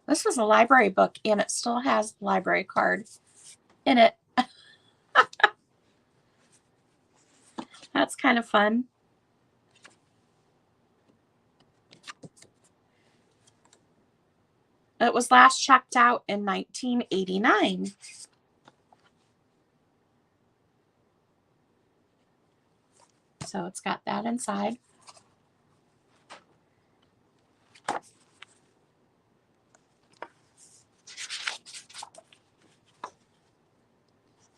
This was a library book, and it still has the library card in it. That's kind of fun. It was last checked out in 1989. So it's got that inside.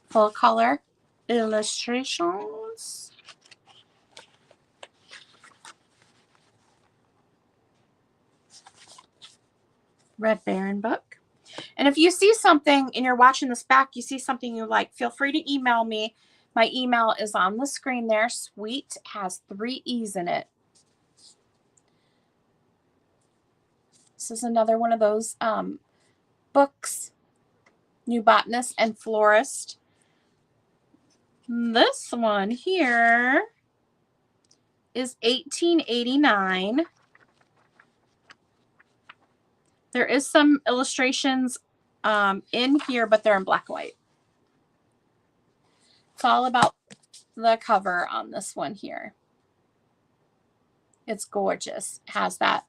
Full color illustrations. Red Baron book. And if you see something and you're watching this back, you see something you like, feel free to email me. My email is on the screen there. Sweet has 3 E's in it. This is another one of those books, New Botanist and Florist. This one here is $18.89. There is some illustrations in here, but they're in black and white. It's all about the cover on this one here. It's gorgeous. It has that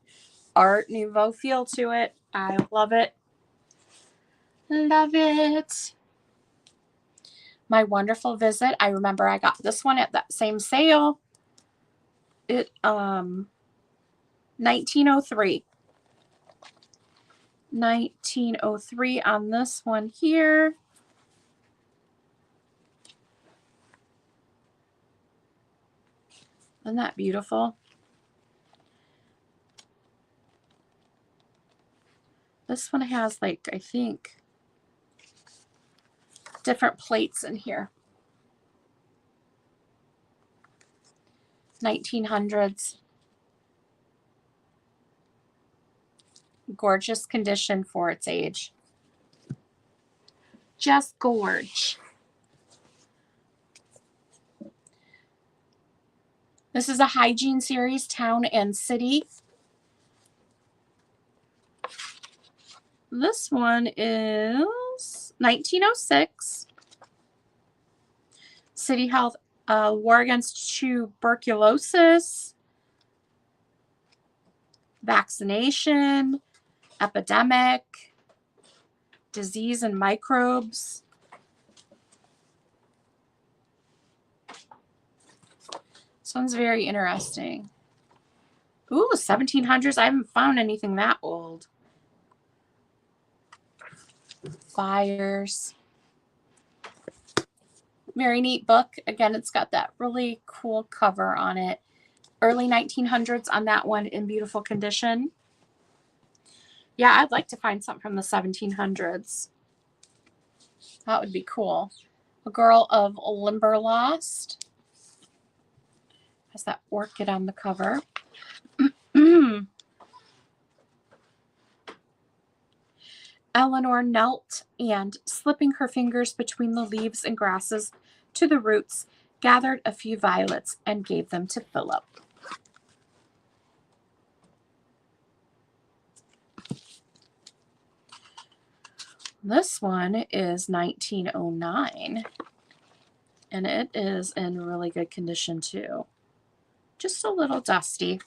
Art Nouveau feel to it. I love it. Love it. My Wonderful Visit. I remember I got this one at that same sale. It 1903. 1903 on this one here. Isn't that beautiful? This one has, like, I think, different plates in here. 1900s. Gorgeous condition for its age. Just gorge. This is a hygiene series, Town and City. This one is 1906. City Health War Against Tuberculosis, Vaccination, Epidemic, Disease and Microbes. This one's very interesting. Ooh, 1700s. I haven't found anything that old. Fires. Very neat book. Again, it's got that really cool cover on it. Early 1900s on that one in beautiful condition. Yeah, I'd like to find something from the 1700s. That would be cool. A Girl of Limberlost. Has that orchid on the cover. Eleanor knelt and, slipping her fingers between the leaves and grasses to the roots, gathered a few violets and gave them to Philip. This one is 1909, and it is in really good condition too. Just a little dusty.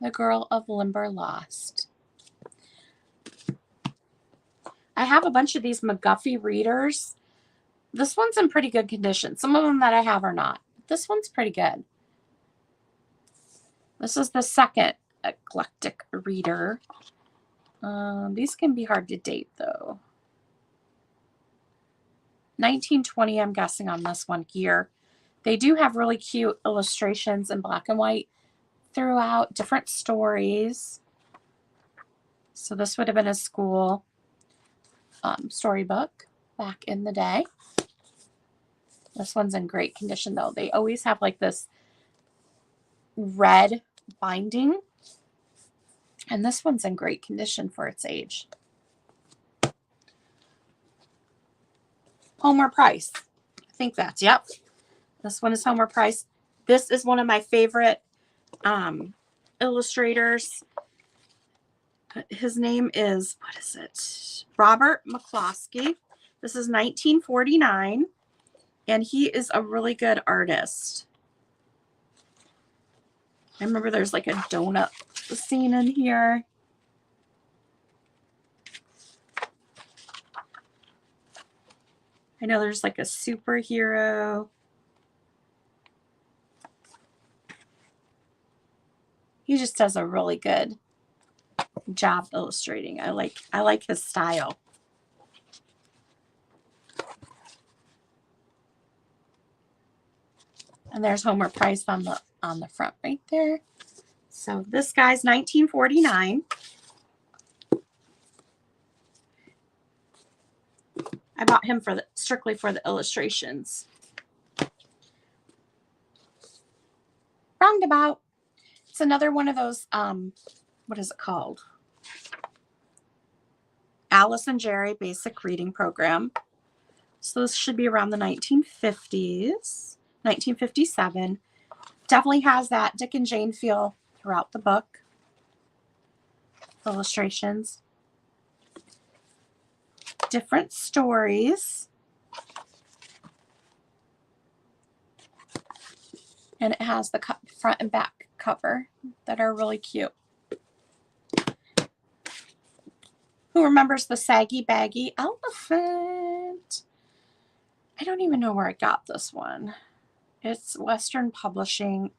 The Girl of Limberlost. I have a bunch of these McGuffey readers. This one's in pretty good condition. Some of them that I have are not. This one's pretty good. This is the second eclectic reader. These can be hard to date though. 1920, I'm guessing, on this one here. They do have really cute illustrations in black and white throughout, different stories. So this would have been a school storybook back in the day. This one's in great condition though. They always have like this red binding. And this one's in great condition for its age. Homer Price. I think that's, yep. This one is Homer Price. This is one of my favorite illustrators. His name is, what is it? Robert McCloskey. This is 1949. And he is a really good artist. I remember there's like a donut scene in here. I know there's like a superhero. He just does a really good job illustrating. I like his style. And there's Homer Price on the front right there. So this guy's 1949. I bought him for strictly for the illustrations. Roundabout. It's another one of those, what is it called? Alice and Jerry Basic Reading Program. So this should be around the 1950s, 1957. Definitely has that Dick and Jane feel throughout the book. Illustrations. Different stories. And it has the front and back cover that are really cute. Who remembers the Saggy Baggy Elephant? I don't even know where I got this one. It's Western Publishing.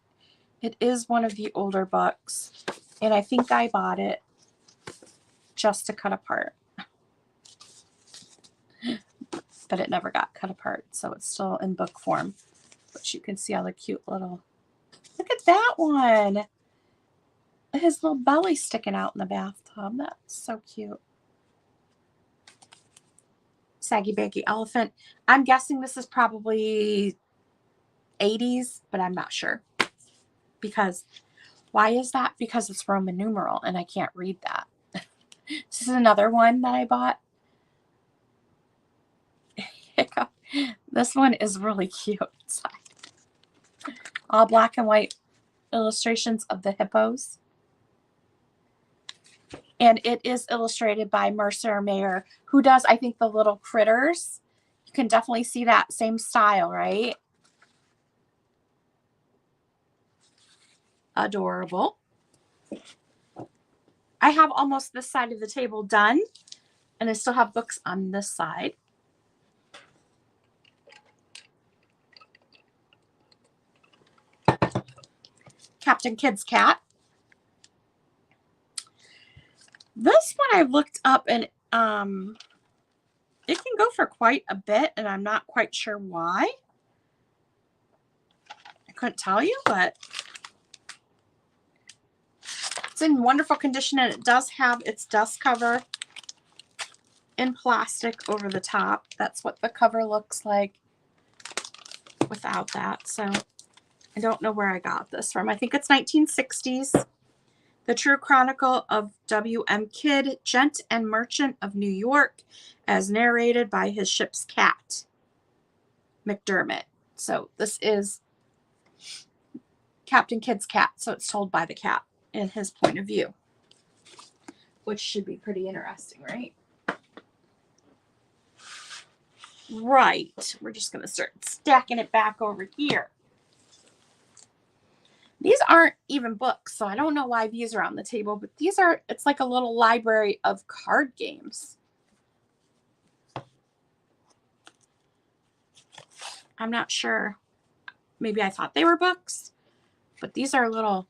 It is one of the older books. And I think I bought it just to cut apart. But it never got cut apart. So it's still in book form. But you can see all the cute little... Look at that one. His little belly sticking out in the bathtub. That's so cute. Saggy Baggy Elephant. I'm guessing this is probably 80s, but I'm not sure. Because, why is that? Because it's Roman numeral and I can't read that. This is another one that I bought. This one is really cute. All black and white illustrations of the hippos. And it is illustrated by Mercer Mayer, who does, I think, the little critters. You can definitely see that same style, right? Adorable. I have almost this side of the table done, and I still have books on this side. Captain Kidd's Cat. This one I looked up, and it can go for quite a bit, and I'm not quite sure why. I couldn't tell you, but it's in wonderful condition, and it does have its dust cover in plastic over the top. That's what the cover looks like without that. So I don't know where I got this from. I think it's 1960s. The True Chronicle of W.M. Kidd, Gent and Merchant of New York, as narrated by his ship's cat, McDermott. So this is Captain Kidd's cat. So it's told by the cat in his point of view, which should be pretty interesting, right? Right. We're just going to start stacking it back over here. These aren't even books, so I don't know why these are on the table, but these are, it's like a little library of card games. I'm not sure. Maybe I thought they were books, but these are little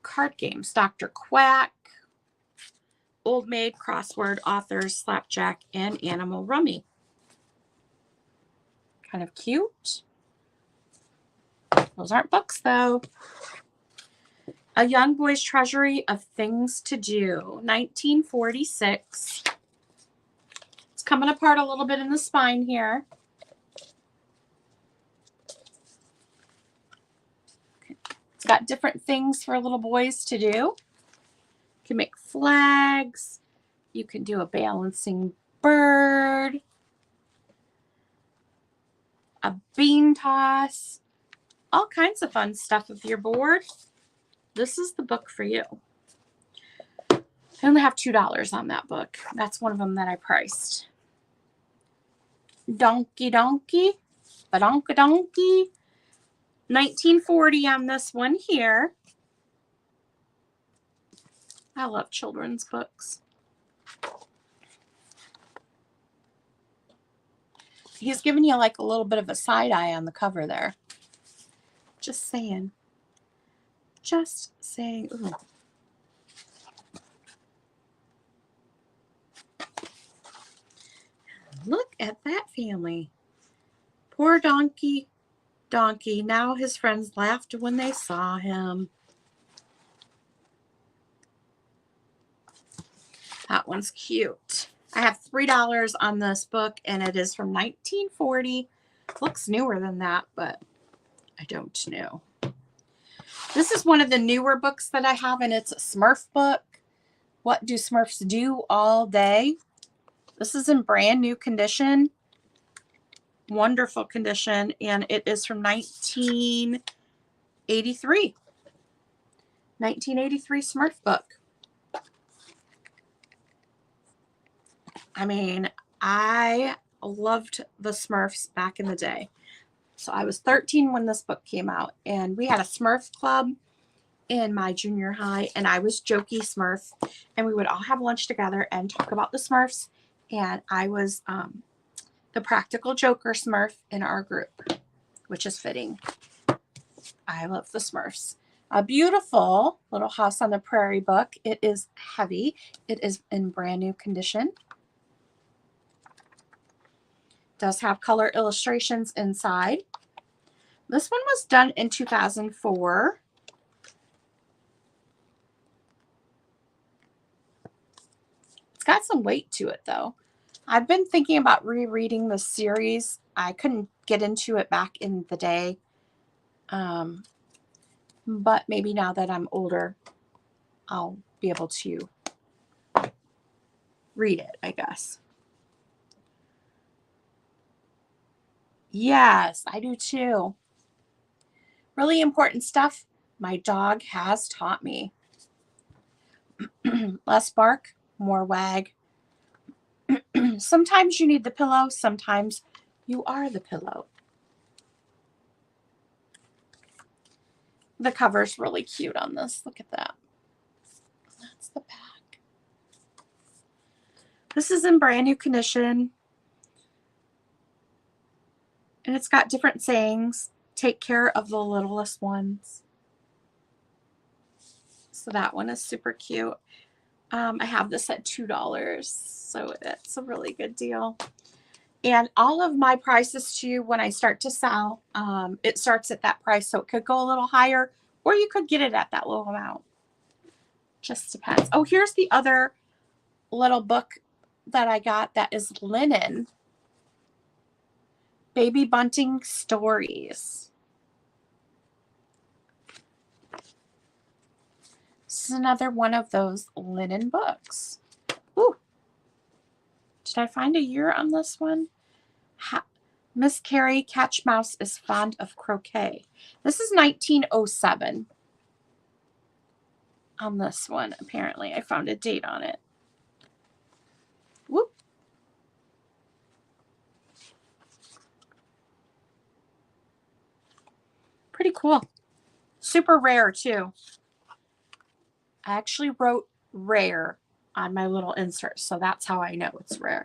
card games. Dr. Quack, Old Maid, Crossword, Authors, Slapjack, and Animal Rummy. Kind of cute. Those aren't books, though. A Young Boy's Treasury of Things to Do, 1946. It's coming apart a little bit in the spine here. It's got different things for little boys to do. You can make flags. You can do a balancing bird. A bean toss. All kinds of fun stuff if you're bored. This is the book for you. I only have $2 on that book. That's one of them that I priced. Donkey Donkey. Badonka Donkey. 1940 on this one here. I love children's books. He's giving you like a little bit of a side eye on the cover there. Just saying. Just saying. Ooh. Look at that family. Poor donkey. donkey. Now his friends laughed when they saw him. That one's cute. I have $3 on this book, and it is from 1940. Looks newer than that, but I don't know. This is one of the newer books that I have, and it's a Smurf book. What do Smurfs do all day? This is in brand new condition. Wonderful condition, and it is from 1983. 1983 Smurf book. I mean, I loved the Smurfs back in the day. So I was 13 when this book came out, and we had a Smurf club in my junior high, and I was Jokey Smurf, and we would all have lunch together and talk about the Smurfs, and I was the practical joker Smurf in our group, which is fitting. I love the Smurfs. A beautiful Little House on the Prairie book. It is heavy. It is in brand new condition. Does have color illustrations inside. This one was done in 2004. It's got some weight to it, though. I've been thinking about rereading the series. I couldn't get into it back in the day. But maybe now that I'm older, I'll be able to read it, I guess. Yes, I do too. Really important stuff my dog has taught me. Less bark, more wag. Sometimes you need the pillow, sometimes you are the pillow. The cover's really cute on this. Look at that. That's the back. This is in brand new condition. And it's got different sayings. Take care of the littlest ones. So that one is super cute. I have this at $2, so it's a really good deal. And all of my prices too, when I start to sell, it starts at that price, so it could go a little higher, or you could get it at that low amount. Just depends. Oh, here's the other little book that I got that is linen. Baby Bunting Stories. This is another one of those linen books. Ooh. Did I find a year on this one? Miss Carrie Catchmouse is fond of croquet. This is 1907 on this one, apparently. I found a date on it. Whoop. Pretty cool. Super rare, too. I actually wrote rare on my little insert, so that's how I know it's rare.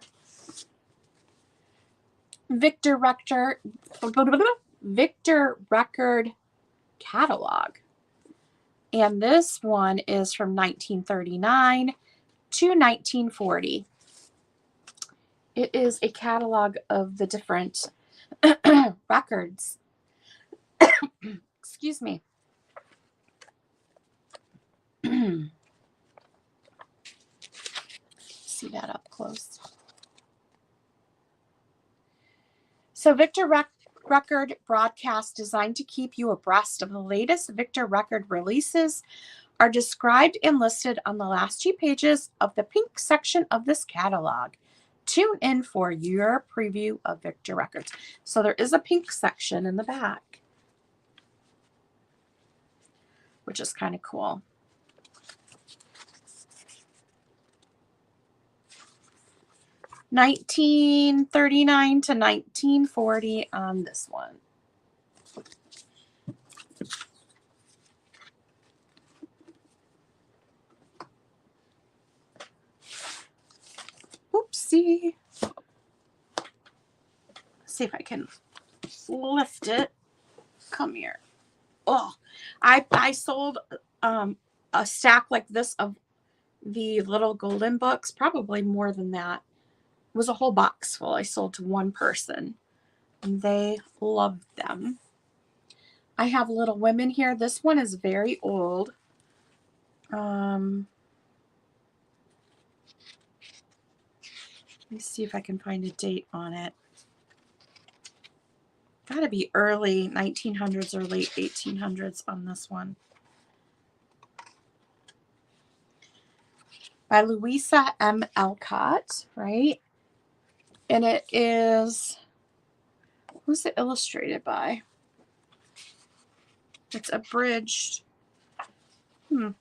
Victor Record Catalog. And this one is from 1939 to 1940. It is a catalog of the different records. Excuse me. See that up close. So Victor Record broadcasts designed to keep you abreast of the latest Victor Record releases are described and listed on the last 2 pages of the pink section of this catalog. Tune in for your preview of Victor Records. So there is a pink section in the back, which is kind of cool. $1939 to $1940 on this one. Oopsie. Let's see if I can lift it. Come here. Oh, I sold a stack like this of the little golden books, probably more than that. It was a whole box full I sold to one person, and they loved them. I have Little Women here. This one is very old. Let me see if I can find a date on it. Gotta be early 1900s or late 1800s on this one. By Louisa M. Alcott, right? And it is, who's it illustrated by? It's abridged. I'm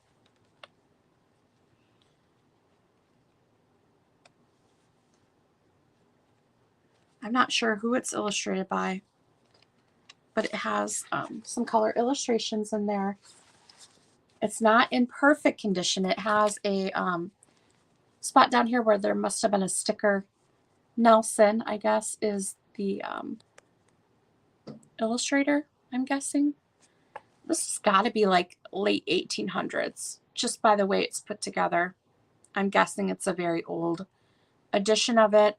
not sure who it's illustrated by, but it has some color illustrations in there. It's not in perfect condition. It has a spot down here where there must have been a sticker. Nelson, I guess, is the illustrator, I'm guessing. This has got to be like late 1800s, just by the way it's put together. I'm guessing it's a very old edition of it.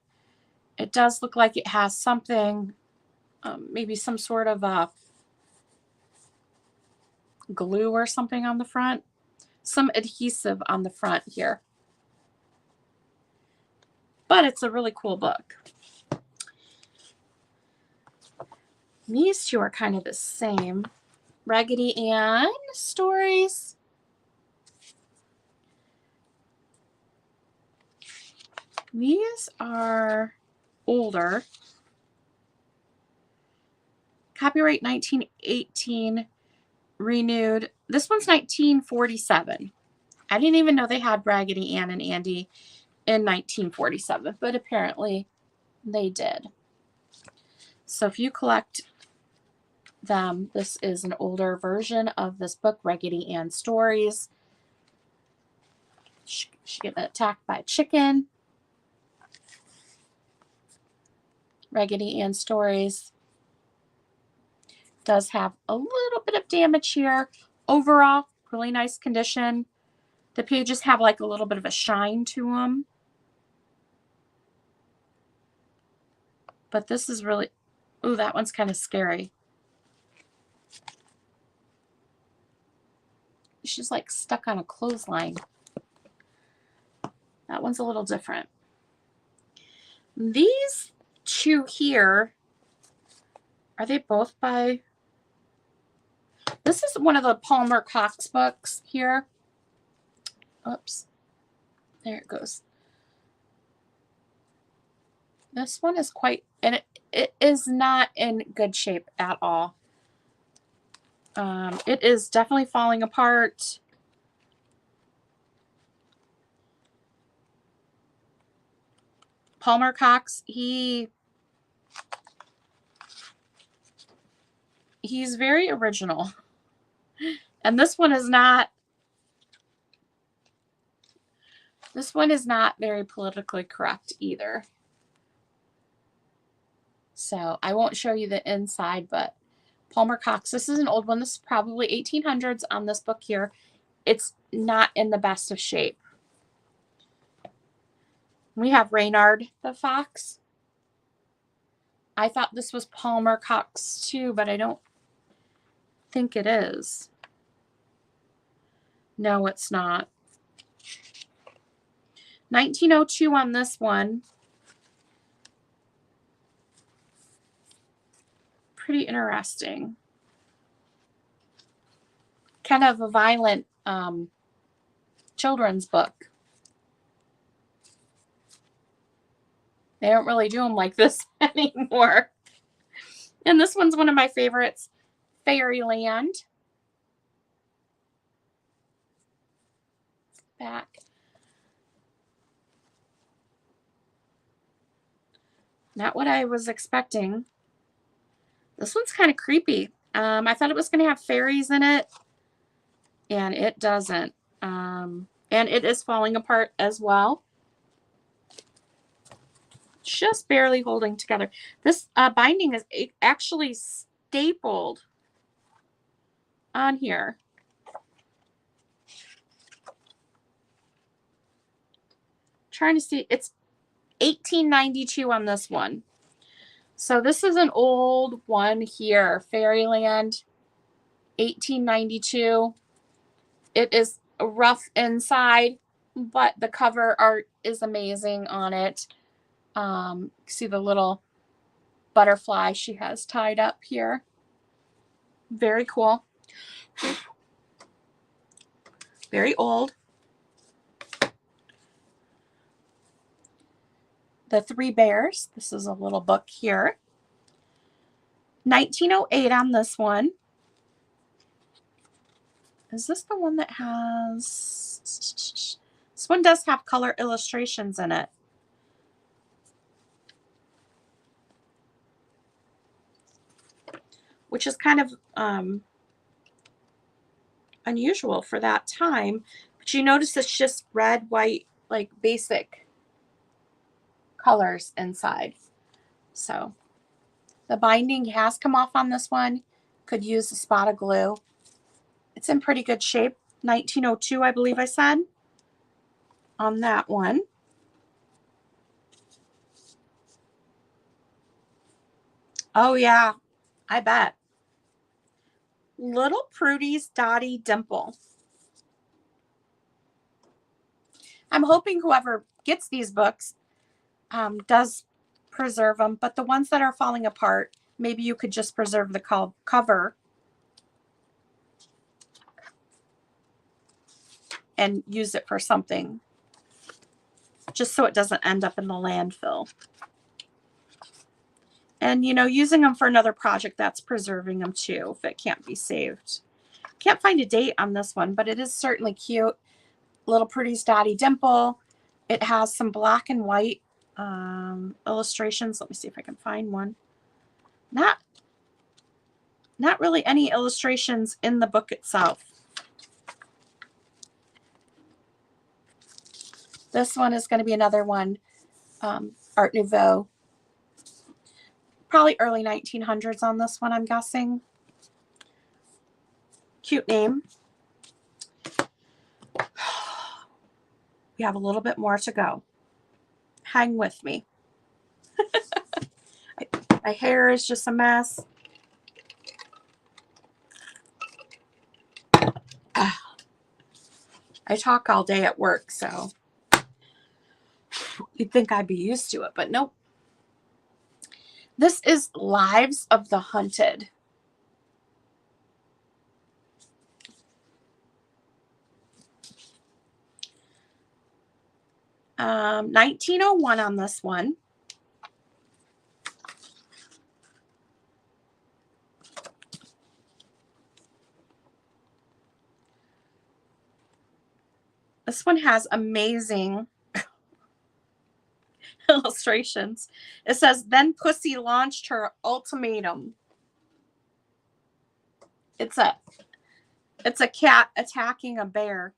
It does look like it has something, maybe some sort of a glue or something on the front. Some adhesive on the front here. But it's a really cool book. These two are kind of the same. Raggedy Ann stories. These are older. Copyright 1918, renewed. This one's 1947. I didn't even know they had Raggedy Ann and Andy in 1947, but apparently they did. So if you collect them, this is an older version of this book, Raggedy Ann Stories. She get attacked by a chicken. Raggedy Ann Stories does have a little bit of damage here. Overall, really nice condition. The pages have like a little bit of a shine to them. But this is really, ooh, that one's kind of scary. She's like stuck on a clothesline. That one's a little different. These two here, are they both by, this is one of the Palmer Cox books here. Oops, there it goes. This one is quite, and it is not in good shape at all. It is definitely falling apart. Palmer Cox, he's very original. And this one is not very politically correct either. So I won't show you the inside, but Palmer Cox, this is an old one. This is probably 1800s on this book here. It's not in the best of shape. We have Reynard the Fox. I thought this was Palmer Cox too, but I don't think it is. No, it's not. 1902 on this one. Pretty interesting. Kind of a violent children's book. They don't really do them like this anymore. And this one's one of my favorites, Fairyland. Back. Not what I was expecting. This one's kind of creepy. I thought it was going to have fairies in it, and it doesn't. And it is falling apart as well. Just barely holding together. This binding is actually stapled on here. Trying to see, it's 1892 on this one. So this is an old one here, Fairyland. $18.92. It is rough inside, but the cover art is amazing on it. See the little butterfly she has tied up here. Very cool. Very old. The Three Bears. This is a little book here. 1908 on this one. Is this the one that has... This one does have color illustrations in it. Which is kind of unusual for that time. But you notice it's just red, white, like basic colors inside. So the binding has come off on this one. Could use a spot of glue. It's in pretty good shape. 1902, I believe I said on that one. Oh yeah, I bet. Little Prudy's Dottie Dimple. I'm hoping whoever gets these books does preserve them, but the ones that are falling apart, maybe you could just preserve the cover and use it for something, just so it doesn't end up in the landfill. And, you know, using them for another project, that's preserving them too, if it can't be saved. Can't find a date on this one, but it is certainly cute. Little Prudy's Dottie Dimple. It has some black and white illustrations. Let me see if I can find one. Not really any illustrations in the book itself. This one is going to be another one, Art Nouveau. Probably early 1900s on this one, I'm guessing. Cute name. We have a little bit more to go. Hang with me. My hair is just a mess. I talk all day at work, so you'd think I'd be used to it, but nope. This is Lives of the Hunted. Um, 1901 on this one. This one has amazing illustrations. It says, then Pussy launched her ultimatum. It's a cat attacking a bear.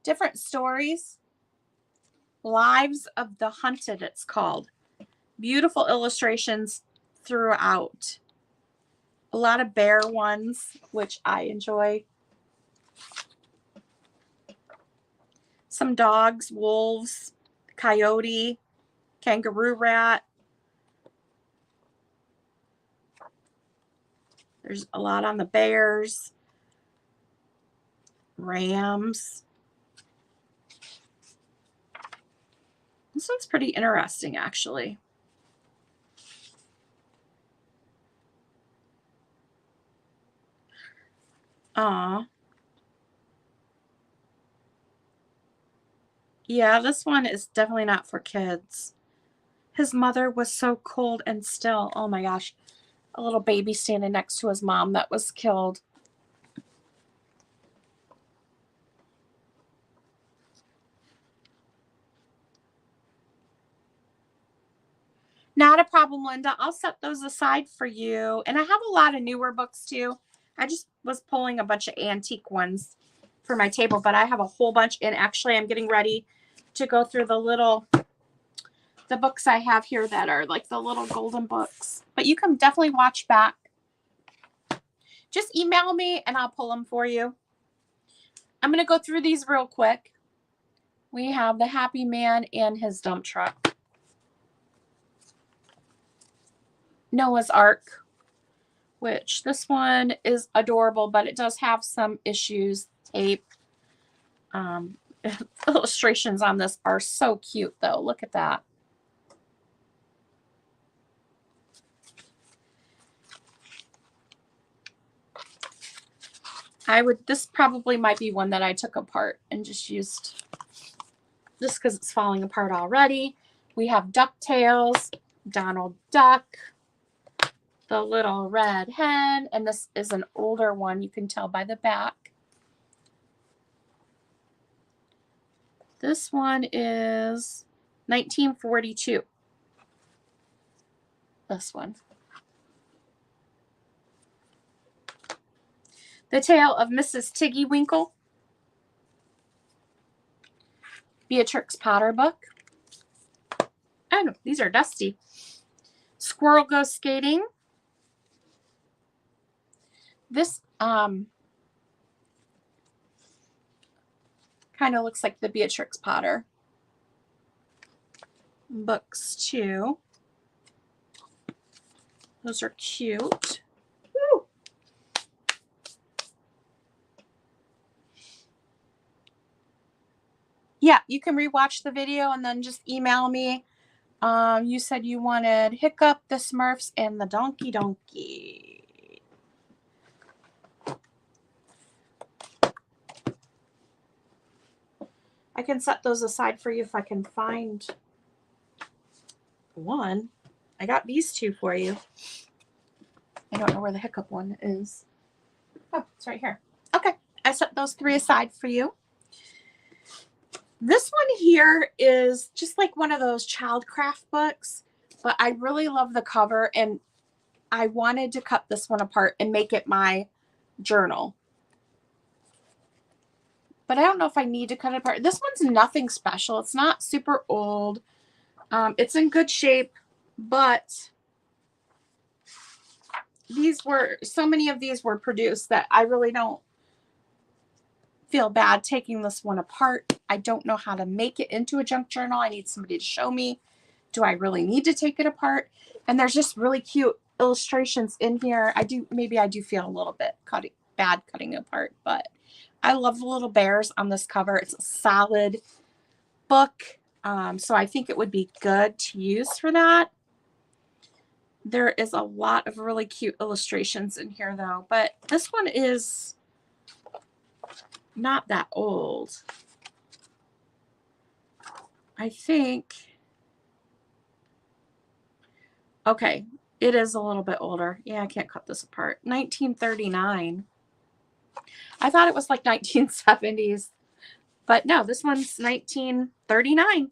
Different stories. Lives of the Hunted, it's called. Beautiful illustrations throughout. A lot of bear ones, which I enjoy. Some dogs, wolves, coyote, kangaroo rat. There's a lot on the bears, rams. This one's pretty interesting, actually. Aw. Yeah, this one is definitely not for kids. His mother was so cold and still. Oh my gosh. A little baby standing next to his mom that was killed. Not a problem, Linda. I'll set those aside for you. And I have a lot of newer books too. I just was pulling a bunch of antique ones for my table, but I have a whole bunch. And actually, I'm getting ready to go through the books I have here that are like the little golden books. But you can definitely watch back. Just email me and I'll pull them for you. I'm going to go through these real quick. We have The Happy Man and His Dump Truck. Noah's Ark. which this one is adorable, but it does have some issues. Tape. Illustrations on this are so cute though. Look at that. This probably might be one that I took apart and just used just because it's falling apart already. We have DuckTales, Donald Duck, the Little Red Hen, and this is an older one. You can tell by the back. This one is 1942. This one. The Tale of Mrs. Tiggy Winkle. Beatrix Potter book. Oh, these are dusty. Squirrel Goes Skating. This kind of looks like the Beatrix Potter books too. Those are cute. Woo. Yeah, you can rewatch the video and then just email me. You said you wanted Hiccup, the Smurfs, and the Donkey Donkey. I can set those aside for you if I can find one. I got these two for you. I don't know where the Hiccup one is. Oh, it's right here. Okay, I set those 3 aside for you. This one here is just like one of those Childcraft books, but I really love the cover, and I wanted to cut this one apart and make it my journal. But I don't know if I need to cut it apart. This one's nothing special. It's not super old. It's in good shape, but so many of these were produced that I really don't feel bad taking this one apart. I don't know how to make it into a junk journal. I need somebody to show me. Do I really need to take it apart? And there's just really cute illustrations in here. Maybe I do feel a little bit bad cutting it apart, but I love the little bears on this cover. It's a solid book, so I think it would be good to use for that. There is a lot of really cute illustrations in here though, but this one is not that old. I think, okay, it is a little bit older. Yeah, I can't cut this apart. 1939. I thought it was like 1970s, but no, this one's 1939.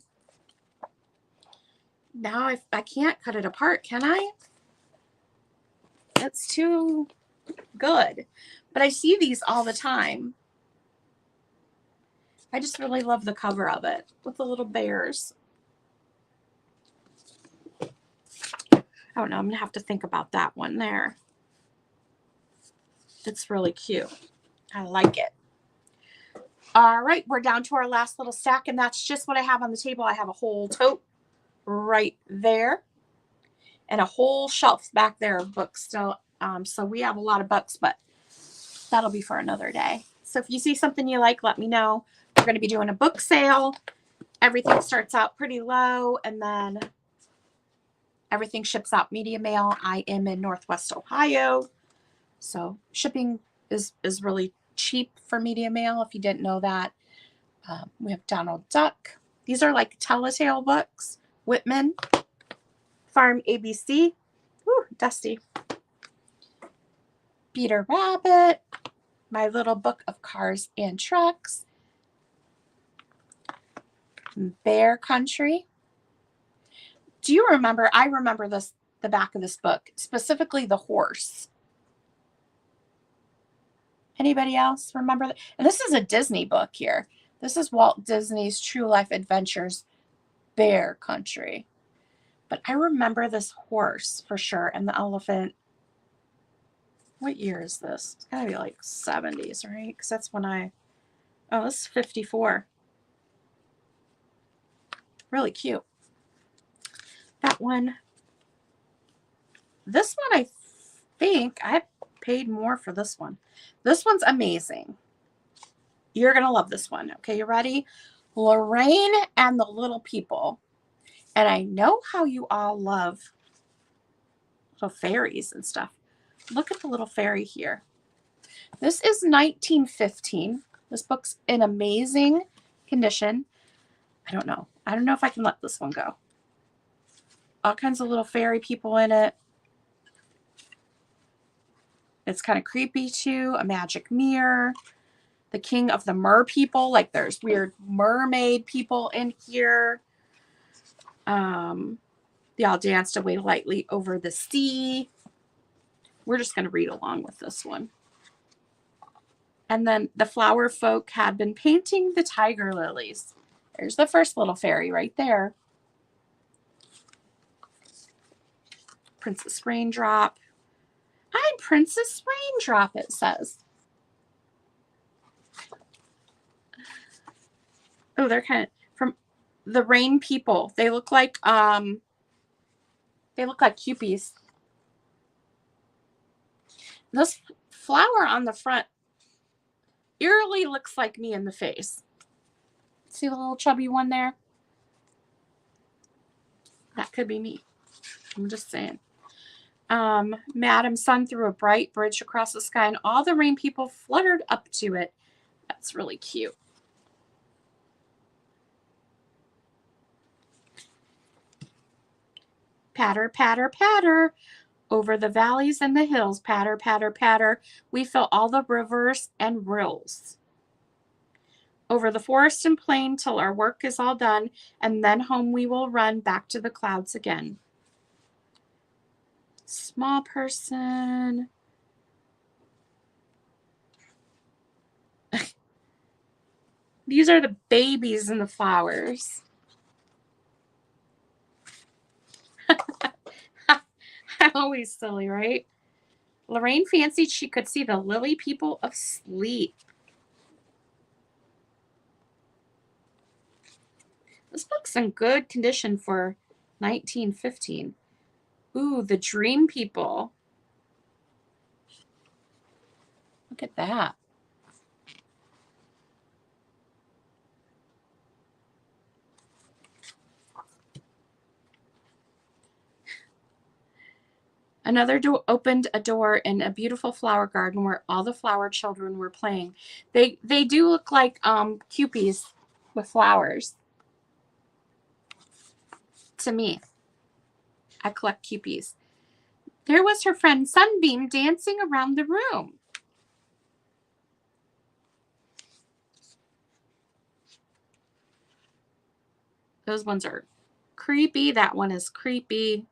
Now I can't cut it apart, can I? It's too good. But I see these all the time. I just really love the cover of it with the little bears. I don't know. I'm going to have to think about that one there. It's really cute. I like it. All right, we're down to our last little stack, and that's just what I have on the table. I have a whole tote right there and a whole shelf back there of books still. So we have a lot of books, but that'll be for another day. So if you see something you like, let me know. We're going to be doing a book sale. Everything starts out pretty low, and then everything ships out media mail. I am in Northwest Ohio, so shipping is really cheap for media mail, if you didn't know that. We have Donald Duck. These are like Telltale books. Whitman. Farm ABC. Ooh, dusty. Peter Rabbit. My Little Book of Cars and Trucks. Bear Country. Do you remember? I remember this, the back of this book, specifically the horse. Anybody else remember that? And this is a Disney book here. This is Walt Disney's True Life Adventures, Bear Country. But I remember this horse for sure, and the elephant. What year is this? It's gotta be like 70s, right? Because that's when oh, this is 54. Really cute. That one. This one I think I paid more for this one. This one's amazing. You're going to love this one. Okay, you ready? Lorraine and the Little People. And I know how you all love little fairies and stuff. Look at the little fairy here. This is 1915. This book's in amazing condition. I don't know. I don't know if I can let this one go. All kinds of little fairy people in it. It's kind of creepy too. A magic mirror. The king of the mer people. Like there's weird mermaid people in here. They all danced away lightly over the sea. We're just going to read along with this one. And then the flower folk had been painting the tiger lilies. There's the first little fairy right there. Princess Raindrop. I'm Princess Raindrop, it says. Oh, they're kind of from the rain people. They look like Cupies. This flower on the front eerily looks like me in the face. See the little chubby one there? That could be me. I'm just saying. Madam Sun threw a bright bridge across the sky and all the rain people fluttered up to it. That's really cute. Patter, patter, patter. Over the valleys and the hills, patter, patter, patter. We fill all the rivers and rills. Over the forest and plain till our work is all done, and then home we will run back to the clouds again. Small person. These are the babies in the flowers. Always silly, right? Lorraine fancied she could see the lily people of sleep. This book's in good condition for 1915. Ooh, the dream people. Look at that. Another door opened a door in a beautiful flower garden where all the flower children were playing. They do look like Cupies with flowers. To me. I collect Cupies. There was her friend Sunbeam dancing around the room. Those ones are creepy. That one is creepy.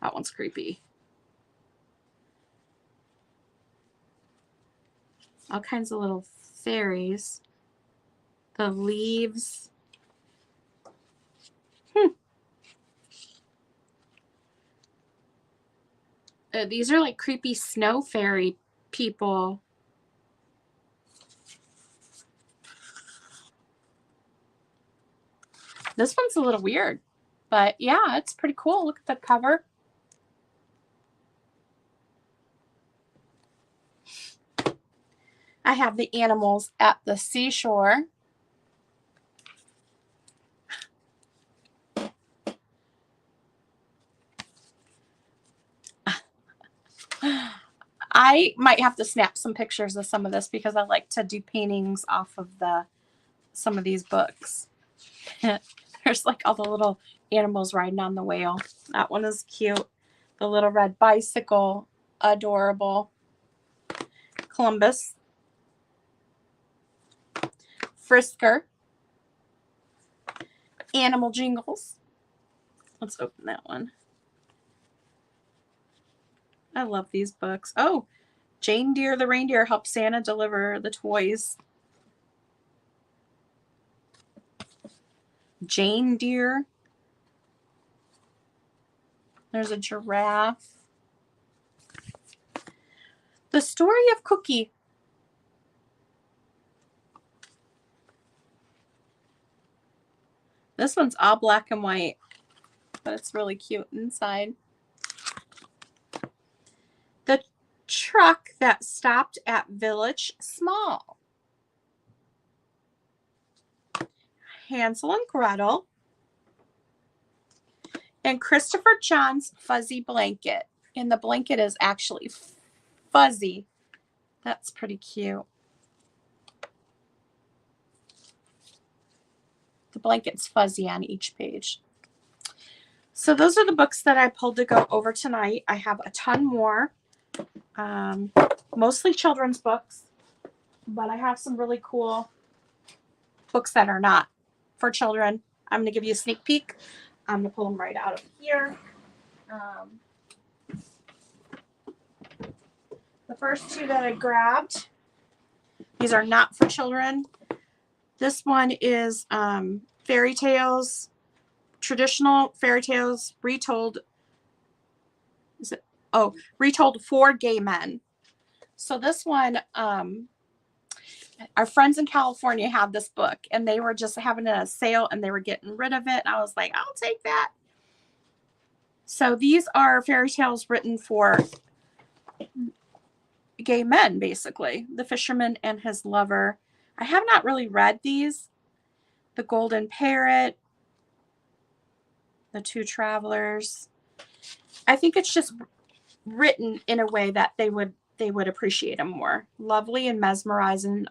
That one's creepy. All kinds of little fairies. The leaves. These are like creepy snow fairy people. This one's a little weird, but yeah, it's pretty cool. Look at the cover. I have the animals at the seashore. I might have to snap some pictures of some of this because I like to do paintings off of some of these books. There's like all the little animals riding on the whale. That one is cute. The little red bicycle, adorable. Columbus. Frisker. Animal Jingles. Let's open that one. I love these books. Oh, Jane Deere the reindeer helped Santa deliver the toys. Jane Deere. There's a giraffe. The Story of Cookie. This one's all black and white, but it's really cute inside. truck that stopped at Village Small. Hansel and Gretel. And Christopher John's Fuzzy Blanket. And the blanket is actually fuzzy. That's pretty cute. The blanket's fuzzy on each page. So those are the books that I pulled to go over tonight. I have a ton more. Mostly children's books. But I have some really cool books that are not for children. I'm going to give you a sneak peek. I'm going to pull them right out of here. The first two that I grabbed, these are not for children. This one is fairy tales, traditional fairy tales retold. Is it? Oh, retold for gay men. So this one, our friends in California have this book, and they were just having a sale, and they were getting rid of it. And I was like, I'll take that. So these are fairy tales written for gay men, basically. The Fisherman and His Lover. I have not really read these. The Golden Parrot. The Two Travelers. I think it's just written in a way that they would appreciate them more. Lovely and mesmerizing,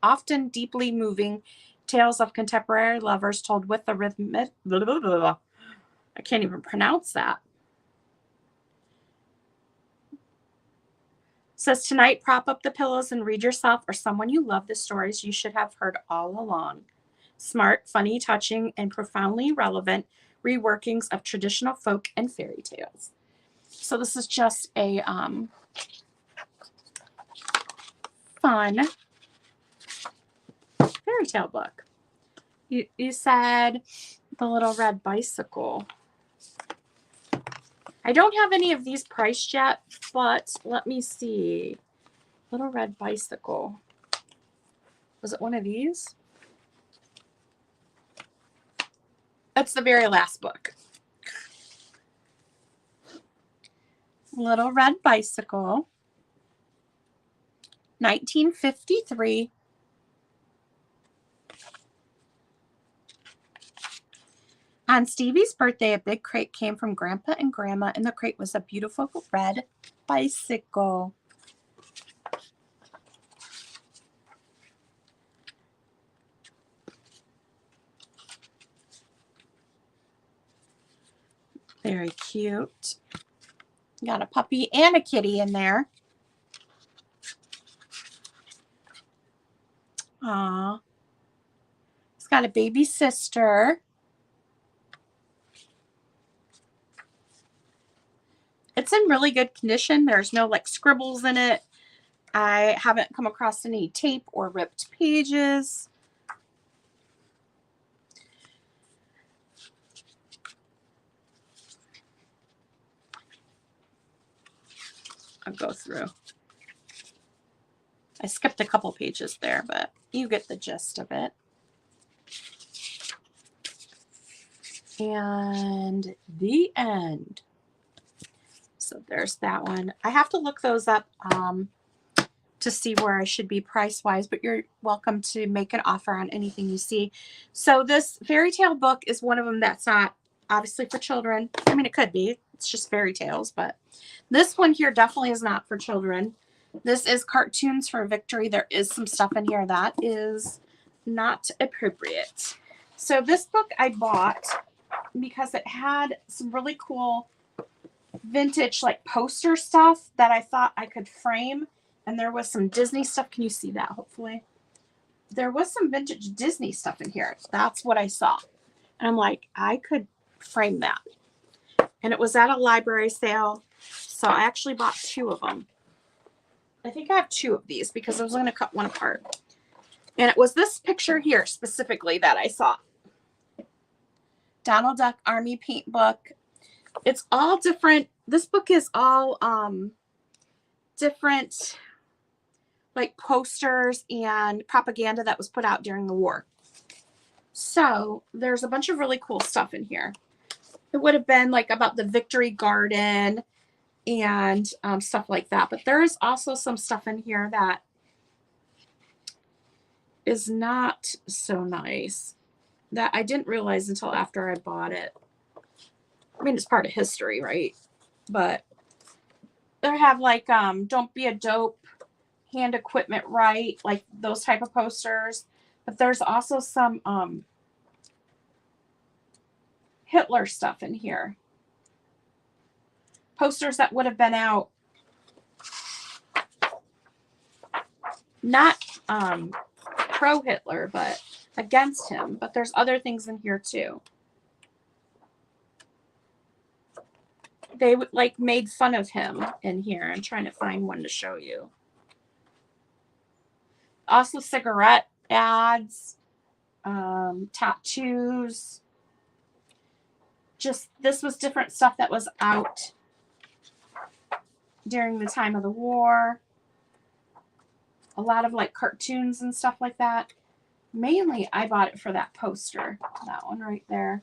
often deeply moving tales of contemporary lovers told with the rhythmic. I can't even pronounce that. Says tonight, prop up the pillows and read yourself or someone you love the stories you should have heard all along. Smart, funny, touching, and profoundly relevant reworkings of traditional folk and fairy tales. So this is just a fun fairy tale book. You said The Little Red Bicycle. I don't have any of these priced yet, but let me see. Little Red Bicycle. Was it one of these? That's the very last book. Little Red Bicycle. 1953. On Stevie's birthday, a big crate came from Grandpa and Grandma, and the crate was a beautiful red bicycle. Very cute. Got a puppy and a kitty in there. Aw. It's got a baby sister. It's in really good condition. There's no like scribbles in it. I haven't come across any tape or ripped pages. I'll go through. I skipped a couple pages there, but you get the gist of it. And the end. So there's that one. I have to look those up to see where I should be price-wise, but you're welcome to make an offer on anything you see. So this fairy tale book is one of them that's not obviously for children. I mean, it could be. It's just fairy tales, but this one here definitely is not for children. This is Cartoons for Victory. There is some stuff in here that is not appropriate. So this book I bought because it had some really cool vintage like poster stuff that I thought I could frame, and there was some Disney stuff. Can you see that? Hopefully there was some vintage Disney stuff in here. That's what I saw, and I'm like, I could frame that. And it was at a library sale, so I actually bought two of them. I think I have two of these because I was going to cut one apart, and it was this picture here specifically that I saw. Donald Duck Army Paint Book. It's all different. This book is all different like posters and propaganda that was put out during the war. So there's a bunch of really cool stuff in here. It would have been like about the Victory Garden and stuff like that. But there is also some stuff in here that is not so nice that I didn't realize until after I bought it. I mean, it's part of history, right? But they have like don't be a dope, hand equipment right, like those type of posters. But there's also some Hitler stuff in here. Posters that would have been out not pro Hitler, but against him. But there's other things in here too. They like made fun of him in here. I'm trying to find one to show you. Also cigarette ads, tattoos. Just this was different stuff that was out during the time of the war. A lot of like cartoons and stuff like that. Mainly I bought it for that poster, that one right there.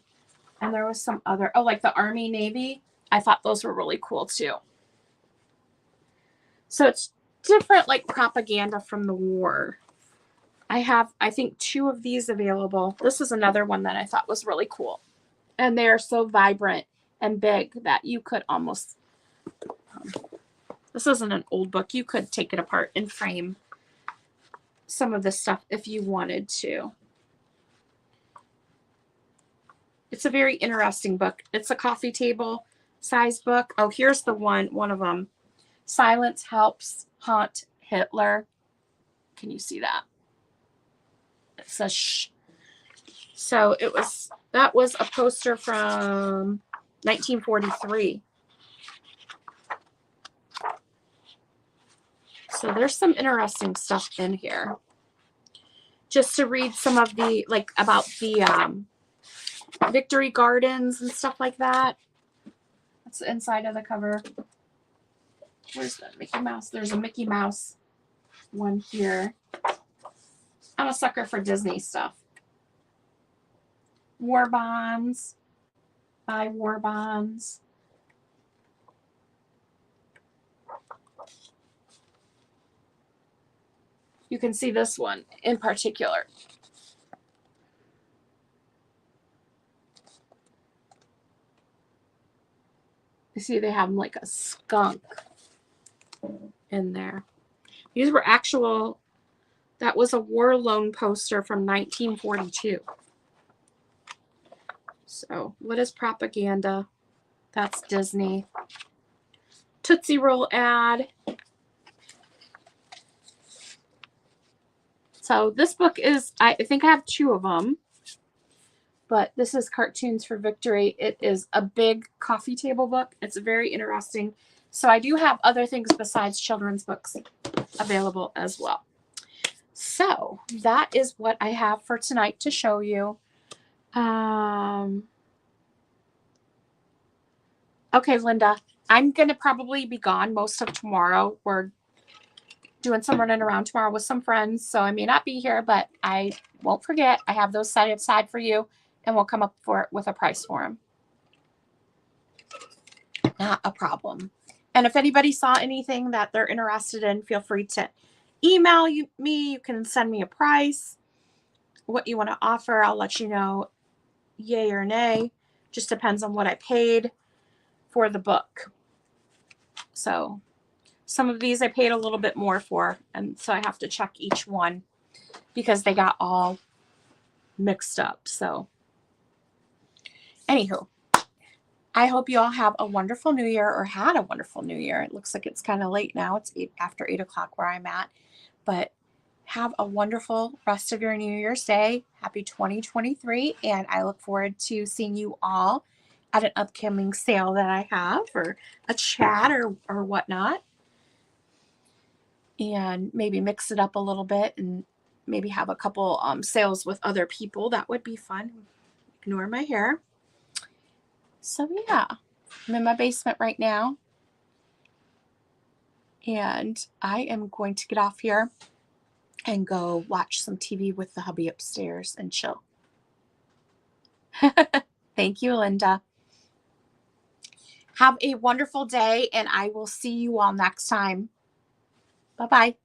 And there was some other, oh, like the Army Navy. I thought those were really cool too. So it's different like propaganda from the war. I have, I think, 2 of these available. This is another one that I thought was really cool. And they are so vibrant and big that you could almost, this isn't an old book. You could take it apart and frame some of this stuff if you wanted to. It's a very interesting book. It's a coffee table size book. Oh, here's the one of them. Silence Helps Haunt Hitler. Can you see that? It says shh. So that was a poster from 1943. So there's some interesting stuff in here. Just to read some of the, like, about the Victory Gardens and stuff like that. That's the inside of the cover. Where's the Mickey Mouse? There's a Mickey Mouse one here. I'm a sucker for Disney stuff. War bonds. Buy war bonds. You can see this one in particular. You see they have like a skunk in there. These were actual, that was a war loan poster from 1942. So what is propaganda? That's Disney. Tootsie Roll ad. So this book is, I think I have 2 of them, but this is Cartoons for Victory. It is a big coffee table book. It's very interesting. So I do have other things besides children's books available as well. So that is what I have for tonight to show you. Okay, Linda, I'm going to probably be gone most of tomorrow. We're doing some running around tomorrow with some friends, so I may not be here, but I won't forget. I have those set aside for you, and we'll come up with a price for them. Not a problem. And if anybody saw anything that they're interested in, feel free to email me. You can send me a price, what you want to offer. I'll let you know yay or nay. Just depends on what I paid for the book. So some of these I paid a little bit more for, and so I have to check each one because they got all mixed up. So anywho, I hope you all have a wonderful new year, or had a wonderful new year. It looks like it's kind of late now. It's after 8 o'clock where I'm at, but have a wonderful rest of your New Year's Day. Happy 2023. And I look forward to seeing you all at an upcoming sale that I have, or a chat or whatnot. And maybe mix it up a little bit and maybe have a couple sales with other people. That would be fun. Ignore my hair. So yeah, I'm in my basement right now. And I am going to get off here and go watch some TV with the hubby upstairs and chill. Thank you, Linda. Have a wonderful day, and I will see you all next time. Bye bye.